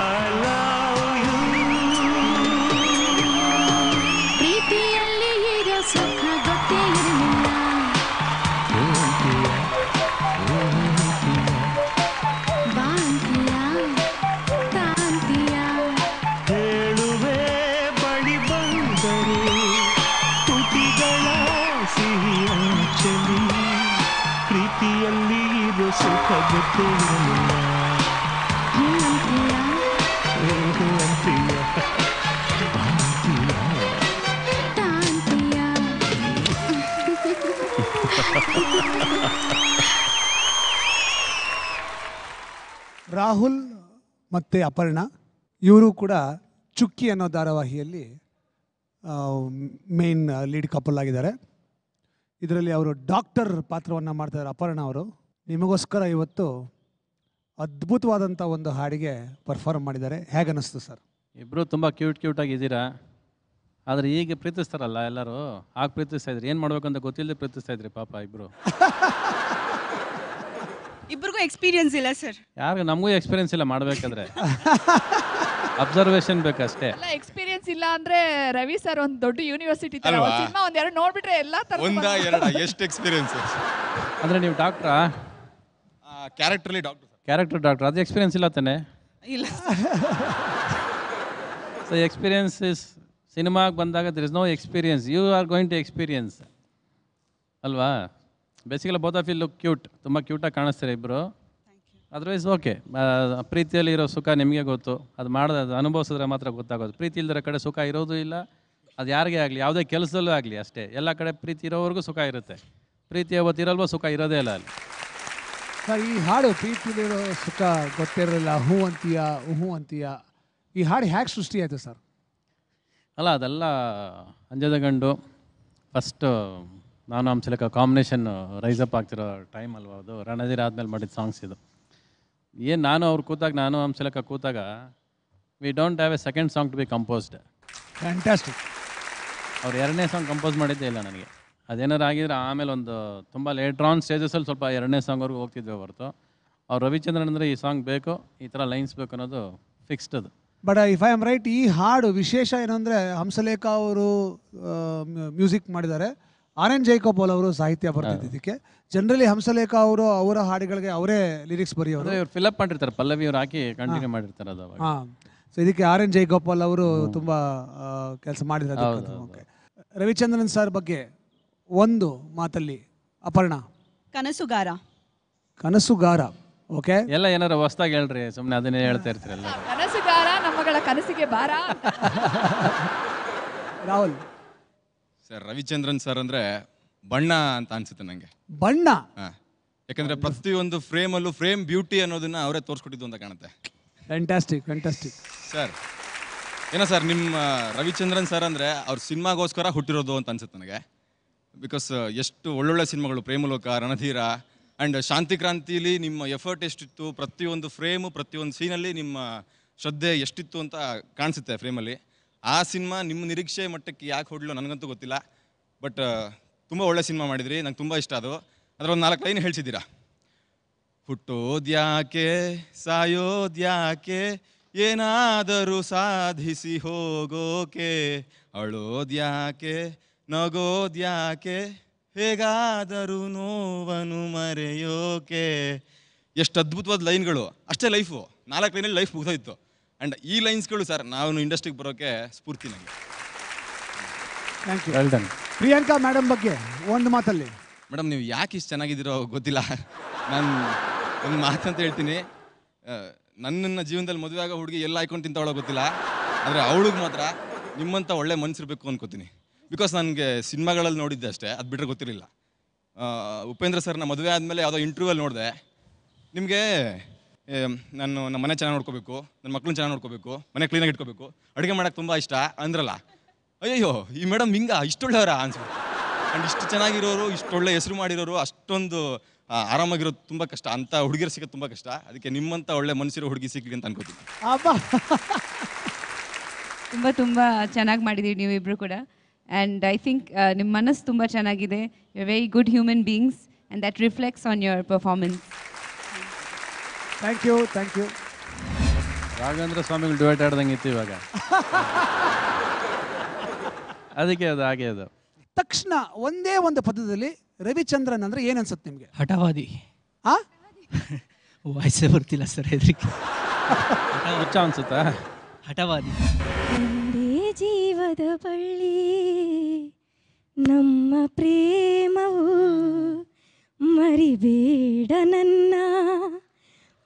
I love you. ಪ್ರೀತಿಯಲ್ಲಿ ಇರೋ ಸುಖ ಗೊತ್ತೇ ಇರಲಿಲ್ಲ ಭೂಮಿಯ ಭೂಮಿಯ ಬಾಂತಿಯ ಕಾಂತಿಯ ಹೇಳುವೆ ಬಳಿ ಬಂದರೆ ತುಟಿಗಳ ಸಿಹಿ ಅಂಚಲಿ ಪ್ರೀತಿಯಲ್ಲಿ ಇರೋ ಸುಖ ಗೊತ್ತೇ ಇರಲಿಲ್ಲ ಹೂವಂತಿಯ ಭೂಮಿಯ ಭಾರತೀಯ ಕಾಂತಿಯ ರಾಹುಲ್ ಮತ್ತು ಅಪರ್ಣಾ ಇವರು ಕೂಡ ಚುಕ್ಕಿ ಅನ್ನೋ ಧಾರಾವಾಹಿಯಲ್ಲಿ ಮೇನ್ ಲೀಡ್ ಕಪಲ್ ಆಗಿದ್ದಾರೆ. ಇದರಲ್ಲಿ ಅವರು ಡಾಕ್ಟರ್ ಪಾತ್ರವನ್ನು ಮಾಡ್ತಾರೆ ಅಪರ್ಣಾ ಅವರು. ನಿಮಗೋಸ್ಕರ ಇವತ್ತು ಅದ್ಭುತವಾದಂಥ ಒಂದು ಹಾಡಿಗೆ ಪರ್ಫಾರ್ಮ್ ಮಾಡಿದ್ದಾರೆ. ಹೇಗನ್ನಿಸ್ತು ಸರ್? ಇಬ್ಬರು ತುಂಬ ಕ್ಯೂಟಾಗಿದ್ದೀರಾ. ಆದರೆ ಈಗ ಪ್ರೀತಿಸ್ತಾರಲ್ಲ ಎಲ್ಲರೂ, ಆಗ ಪ್ರೀತಿಸ್ತಾ ಇದ್ರಿ. ಏನು ಮಾಡಬೇಕು ಅಂತ ಗೊತ್ತಿಲ್ಲದೆ ಪ್ರೀತಿಸ್ತಾ ಇದ್ರಿ ಪಾಪ ಇಬ್ಬರು. ಇಬ್ಬರಿಗೂ ಎಕ್ಸ್ಪೀರಿಯನ್ಸ್ ಇಲ್ಲ ಸರ್. ಯಾರಿಗೂ ನಮಗೂ ಎಕ್ಸ್ಪೀರಿಯನ್ಸ್ ಇಲ್ಲ ಮಾಡಬೇಕಾದ್ರೆ, ಅಬ್ಸರ್ವೇಷನ್ ಬೇಕಷ್ಟೇ. ಎಲ್ಲ ಎಕ್ಸ್ಪೀರಿಯನ್ಸ್ ಇಲ್ಲ ಅಂದ್ರೆ ರವಿ ಸರ್ ಒಂದು ದೊಡ್ಡ ಯೂನಿವರ್ಸಿಟಿ ತರ ಅಲ್ವಾ? ಸಿನಿಮಾ ಒಂದೆರಡು ನೋಡ್ಬಿಟ್ರೆ ಎಲ್ಲ ತರ ಒಂದ ಎರಡ ಎಷ್ಟು ಎಕ್ಸ್ಪೀರಿಯನ್ಸ್? ಅಂದರೆ ನೀವು ಡಾಕ್ಟ್ರಾ? ಕ್ಯಾರೆಕ್ಟರ್ಲಿ ಡಾಕ್ಟರ್. ಕ್ಯಾರೆಕ್ಟರ್ ಡಾಕ್ಟರ್, ಅದು ಎಕ್ಸ್ಪೀರಿಯನ್ಸ್ ಇಲ್ಲ ತಾನೆ? ಇಲ್ಲ. ಸೊ ಎಕ್ಸ್ಪೀರಿಯನ್ಸ್ ಇಸ್ ಸಿನಿಮಾಗೆ ಬಂದಾಗ there is no experience, you are going to experience ಅಲ್ವಾ? Basically both of you look cute, ತುಂಬ ಕ್ಯೂಟಾಗಿ ಕಾಣಿಸ್ತಾರೆ ಇಬ್ಬರು. Otherwise okay. ಪ್ರೀತಿಯಲ್ಲಿ ಇರೋ ಸುಖ ನಿಮಗೆ ಗೊತ್ತು, ಅದು ಅದು ಅನುಭವಿಸಿದ್ರೆ ಮಾತ್ರ ಗೊತ್ತಾಗೋದು. ಪ್ರೀತಿ ಇಲ್ದಿರೋ ಕಡೆ ಸುಖ ಇರೋದು ಇಲ್ಲ, ಅದು ಯಾರಿಗೇ ಆಗಲಿ, ಯಾವುದೇ ಕೆಲಸದಲ್ಲೂ ಆಗಲಿ ಅಷ್ಟೇ. ಎಲ್ಲ ಕಡೆ ಪ್ರೀತಿ ಇರೋವರೆಗೂ ಸುಖ ಇರುತ್ತೆ, ಪ್ರೀತಿ ಯಾವತ್ತು ಇರಲ್ವೋ ಸುಖ ಇರೋದೇ ಇಲ್ಲ ಅಲ್ಲಿ. ಸರ್, ಈ ಹಾಡು ಪ್ರೀತಿಲಿರೋ ಸುಖ ಗೊತ್ತಿರಲಿಲ್ಲ ಹೂ ಅಂತೀಯ ಹೂ ಅಂತೀಯ, ಈ ಹಾಡು ಹೇಗೆ ಸೃಷ್ಟಿ ಆಯಿತು ಸರ್? ಅಲ್ಲ, ಅದೆಲ್ಲ ಅಂಜದ ಗಂಡು ಫಸ್ಟ್ ನಾನು ಹಂಸಲೇಖ ಕಾಂಬಿನೇಷನ್ ರೈಸಪ್ ಆಗ್ತಿರೋ ಟೈಮ್ ಅಲ್ವಾ ಅದು. ರಣಧೀರ ಆದಮೇಲೆ ಮಾಡಿದ ಸಾಂಗ್ಸ್ ಇದು. ಏನು ನಾನು ಅವ್ರು ಕೂತಾಗ, ನಾನು ಹಂಸಲೇಖ ಕೂತಾಗ, we don't have a second song to be composed. Fantastic. ಅವ್ರು ಎರಡನೇ ಸಾಂಗ್ ಕಂಪೋಸ್ ಮಾಡಿದ್ದೇ ಇಲ್ಲ ನನಗೆ. ಅದೇನಾರು ಆಗಿದ್ರೆ ಆಮೇಲೆ ಒಂದು ತುಂಬ ಲೇಟ್ರ್ ಆನ್ ಸ್ಟೇಜಸಲ್ಲಿ ಸ್ವಲ್ಪ ಎರಡನೇ ಸಾಂಗ್ವರೆಗೂ ಹೋಗ್ತಿದ್ವಿ ಹೊರತು, ಅವ್ರು ರವಿಚಂದ್ರನ್ ಅಂದರೆ ಈ ಸಾಂಗ್ ಬೇಕು, ಈ ಥರ ಲೈನ್ಸ್ ಬೇಕು ಅನ್ನೋದು ಫಿಕ್ಸ್ಡ್ ಅದು. But if I am right, ಈ ಹಾಡು ವಿಶೇಷ ಏನು ಅಂದರೆ ಹಂಸಲೇಖ ಅವರು ಮ್ಯೂಸಿಕ್ ಮಾಡಿದ್ದಾರೆ, ಆರ್.ಎನ್. ಜೈಗೋಪಾಲ್ ಅವರು ಸಾಹಿತ್ಯ ಬರ್ತಿದ್ದಕ್ಕೆ. ಜನರಲಿ ಹಂಸಲೇಖ ಅವರು ಅವರ ಹಾಡುಗಳಿಗೆ ಅವರೇ ಲಿರಿಕ್ಸ್ ಬರೆಯೋದು. ಇವ್ರು ಫಿಲಪ್ ಮಾಡಿರ್ತಾರೆ, ಪಲ್ಲವಿ ಅವ್ರು ಹಾಕಿ ಕಂಟಿನ್ಯೂ ಮಾಡಿರ್ತಾರೆ ಅದು ಅವಾಗ. ಹಾಂ, ಸೊ ಇದಕ್ಕೆ ಆರ್.ಎನ್. ಜೈಗೋಪಾಲ್ ಅವರು ತುಂಬ ಕೆಲಸ ಮಾಡಿದ್ದಾರೆ. ಓಕೆ, ರವಿಚಂದ್ರನ್ ಸರ್ ಬಗ್ಗೆ ಒಂದು ಮಾತಲ್ಲಿ ಅಪರ್ಣ. ಕನಸುಗಾರ. ಕನಸುಗಾರ. ಓಕೆ, ಎಲ್ಲ ಏನಾರು ಹೊಸ್ದಾಗಿ ಹೇಳ್ರಿ, ಸುಮ್ಮನೆ ಅದನ್ನೇ ಹೇಳ್ತಾ ಇರ್ತೀರಲ್ಲ. ಕನಸುಗಾರ ನಮ್ಮಗಳ ಕನಸಿಗೆ ಬಾರ. ರಾಹುಲ್ ಸರ್, ರವಿಚಂದ್ರನ್ ಸರ್ ಅಂದ್ರೆ ಬಣ್ಣ ಅಂತ ಅನ್ಸುತ್ತೆ ನಂಗೆ. ಬಣ್ಣ? ಯಾಕಂದ್ರೆ ಪ್ರತಿಯೊಂದು ಫ್ರೇಮಲ್ಲೂ ಫ್ರೇಮ್ ಬ್ಯೂಟಿ ಅನ್ನೋದನ್ನ ಅವರೇ ತೋರಿಸ್ಕೊಟ್ಟಿದ್ದು ಅಂತ ಕಾಣುತ್ತೆ. Fantastic fantastic sir. ಏನೋ ಸರ್, ನಿಮ್ಮ ರವಿಚಂದ್ರನ್ ಸರ್ ಅಂದರೆ ಅವ್ರ ಸಿನಿಮಾಗೋಸ್ಕರ ಹುಟ್ಟಿರೋದು ಅಂತ ಅನ್ಸುತ್ತೆ ನನಗೆ. ಬಿಕಾಸ್ ಎಷ್ಟು ಒಳ್ಳೊಳ್ಳೆ ಸಿನಿಮಾಗಳು, ಪ್ರೇಮಲೋಕ, ರಣಧೀರ ಆ್ಯಂಡ್ ಶಾಂತಿ ಕ್ರಾಂತಿಲಿ ನಿಮ್ಮ ಎಫರ್ಟ್ ಎಷ್ಟಿತ್ತು, ಪ್ರತಿಯೊಂದು ಫ್ರೇಮು ಪ್ರತಿಯೊಂದು ಸೀನಲ್ಲಿ ನಿಮ್ಮ ಶ್ರದ್ಧೆ ಎಷ್ಟಿತ್ತು ಅಂತ ಕಾಣಿಸುತ್ತೆ ಫ್ರೇಮಲ್ಲಿ. ಆ ಸಿನಿಮಾ ನಿಮ್ಮ ನಿರೀಕ್ಷೆ ಮಟ್ಟಕ್ಕೆ ಯಾಕೆ ಹೊಡ್ಲೋ ನನಗಂತೂ ಗೊತ್ತಿಲ್ಲ. ಬಟ್ ತುಂಬ ಒಳ್ಳೆ ಸಿನಿಮಾ ಮಾಡಿದ್ರಿ, ನಂಗೆ ತುಂಬ ಇಷ್ಟ ಅದು. ಅದರ ಒಂದು 4 ಲೈನ್ ಹೇಳ್ಸಿದ್ದೀರಾ. ಹುಟ್ಟೋದ್ಯಾಕೆ ಸಾಯೋದ್ಯಾಕೆ ಏನಾದರೂ ಸಾಧಿಸಿ ಹೋಗೋಕೆ, ಅಳೋದ್ಯಾಕೆ ನಗೋದ್ಯಾಕೆ ಹೇಗಾದರೂ ನೋವನ್ನು ಮರೆಯೋಕೆ. ಎಷ್ಟು ಅದ್ಭುತವಾದ ಲೈನ್ಗಳು, ಅಷ್ಟೇ ಲೈಫು. 4 ಲೈನಲ್ಲಿ ಲೈಫ್ ಮುಗಿದೋಯ್ತು. ಆ್ಯಂಡ್ ಈ ಲೈನ್ಸ್ಗಳು ಸರ್ ನಾವು ಇಂಡಸ್ಟ್ರಿಗೆ ಬರೋಕ್ಕೆ ಸ್ಫೂರ್ತಿ ನನಗೆ. Thank you. ಪ್ರಿಯಾಂಕಾ ಮೇಡಮ್ ಬಗ್ಗೆ ಒಂದು ಮಾತಲ್ಲಿ. ಮೇಡಮ್, ನೀವು ಯಾಕೆ ಇಷ್ಟು ಚೆನ್ನಾಗಿದ್ದೀರೋ ಗೊತ್ತಿಲ್ಲ. ನಾನು ಒಂದು ಮಾತಂತ ಹೇಳ್ತೀನಿ, ನನ್ನನ್ನು ಜೀವನದಲ್ಲಿ ಮದುವೆ ಆಗೋ ಹುಡುಗಿ ಎಲ್ಲ ಹಾಕೊಂಡು ತಿಂತವಳೋ ಗೊತ್ತಿಲ್ಲ, ಆದರೆ ಅವಳಿಗೆ ಮಾತ್ರ ನಿಮ್ಮಂಥ ಒಳ್ಳೆ ಮನಸ್ಸಿರಬೇಕು ಅನ್ಕೋತೀನಿ. ಬಿಕಾಸ್ ನನಗೆ ಸಿನಿಮಾಗಳಲ್ಲಿ ನೋಡಿದ್ದೆ ಅಷ್ಟೇ, ಅದು ಬಿಟ್ಟರೆ ಗೊತ್ತಿರಲಿಲ್ಲ. ಉಪೇಂದ್ರ ಸರ್ನ ಮದುವೆ ಆದಮೇಲೆ ಯಾವುದೋ ಇಂಟರ್ವ್ಯೂವಲ್ಲಿ ನೋಡಿದೆ, ನಿಮಗೆ ನಾನು ನಮ್ಮ ಮನೆ ಚೆನ್ನಾಗಿ ನೋಡ್ಕೋಬೇಕು, ನನ್ನ ಮಕ್ಕಳನ್ನ ಚೆನ್ನಾಗಿ ನೋಡ್ಕೋಬೇಕು, ಮನೆ ಕ್ಲೀನಾಗಿ ಇಟ್ಕೋಬೇಕು, ಅಡುಗೆ ಮಾಡೋಕ್ಕೆ ತುಂಬ ಇಷ್ಟ ಅಂದ್ರಲ್ಲ. ಅಯ್ಯಯ್ಯೋ, ಈ ಮೇಡಮ್ ಹಿಂಗ ಇಷ್ಟೊಳ್ಳೆಯವರ ಅನ್ಸ್ಬಿಟ್ಟು. ಆ್ಯಂಡ್ ಇಷ್ಟು ಚೆನ್ನಾಗಿರೋರು, ಇಷ್ಟೊಳ್ಳೆ ಹೆಸರು ಮಾಡಿರೋರು, ಅಷ್ಟೊಂದು ಆರಾಮಾಗಿರೋದು ತುಂಬ ಕಷ್ಟ. ಅಂಥ ಹುಡುಗಿರು ಸಿಗೋದು ತುಂಬ ಕಷ್ಟ. ಅದಕ್ಕೆ ನಿಮ್ಮಂಥ ಒಳ್ಳೆ ಮನಸ್ಸಿರೋ ಹುಡುಗಿ ಸಿಗ್ಲಿ ಅಂತ ಅನ್ಕೋತೀನಿ. ತುಂಬ ತುಂಬ ಚೆನ್ನಾಗಿ ಮಾಡಿದ್ದೀವಿ ನೀವಿಬ್ಬರು ಕೂಡ. ಆ್ಯಂಡ್ ಐ ಥಿಂಕ್ ನಿಮ್ಮ ಮನಸ್ಸು ತುಂಬ ಚೆನ್ನಾಗಿದೆ. You are very good human beings and that reflects on your performance. Thank you thank you. Raghavendra ಸ್ವಾಮಿಗಳು ಡಿವೈಟ್ ಆಡ್ದಂಗೆ ಇತ್ತು ಇವಾಗ. ಅದಕ್ಕೆ ಅದು ಹಾಗೆ ಅದು. ತಕ್ಷಣ ಒಂದೇ ಒಂದು ಪದದಲ್ಲಿ ರವಿಚಂದ್ರನ್ ಅಂದ್ರೆ ಏನ್ ಅನ್ಸುತ್ತೆ ನಿಮಗೆ? ಹಠವಾದಿ. ವಾಯ್ಸೇ ಬರ್ತಿಲ್ಲ ಸರ್, ಹೆದರಿಕೆ. ಹುಚ್ಚ ಅನ್ಸುತ್ತಾ? ಹಠವಾದಿ. ಒಂದೇ ಜೀವದ ಬಳ್ಳಿ ನಮ್ಮ ಪ್ರೇಮವು, ಮರಿಬೇಡ ನನ್ನ,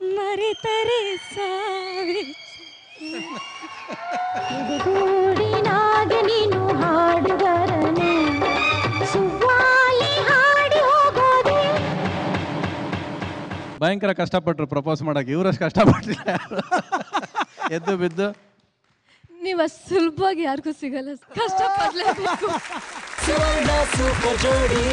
ಮರೆತರೆ ಸಾವೆ. ಗೂಡಿನಾಗೆ ನೀನು ಹಾಡುಗರನೆ, ಸುವ್ವಾಲಿ ಹಾಡಿ ಹೋಗೋದೆ. ಭಯಂಕರ ಕಷ್ಟಪಟ್ಟರು ಪ್ರಪೋಸ್ ಮಾಡಕ್ಕೆ, ಇವರಷ್ಟು ಕಷ್ಟಪಟ್ಟಿಲ್ಲ. ಎದ್ದು ಬಿದ್ದು. ನೀವು ಅಷ್ಟು ಸುಲಭವಾಗಿ ಯಾರಿಗೂ ಸಿಗಲ್ಲ, ಕಷ್ಟಪಡಲೇಬೇಕು. ಸೂಪರ್ ಜೋಡಿ.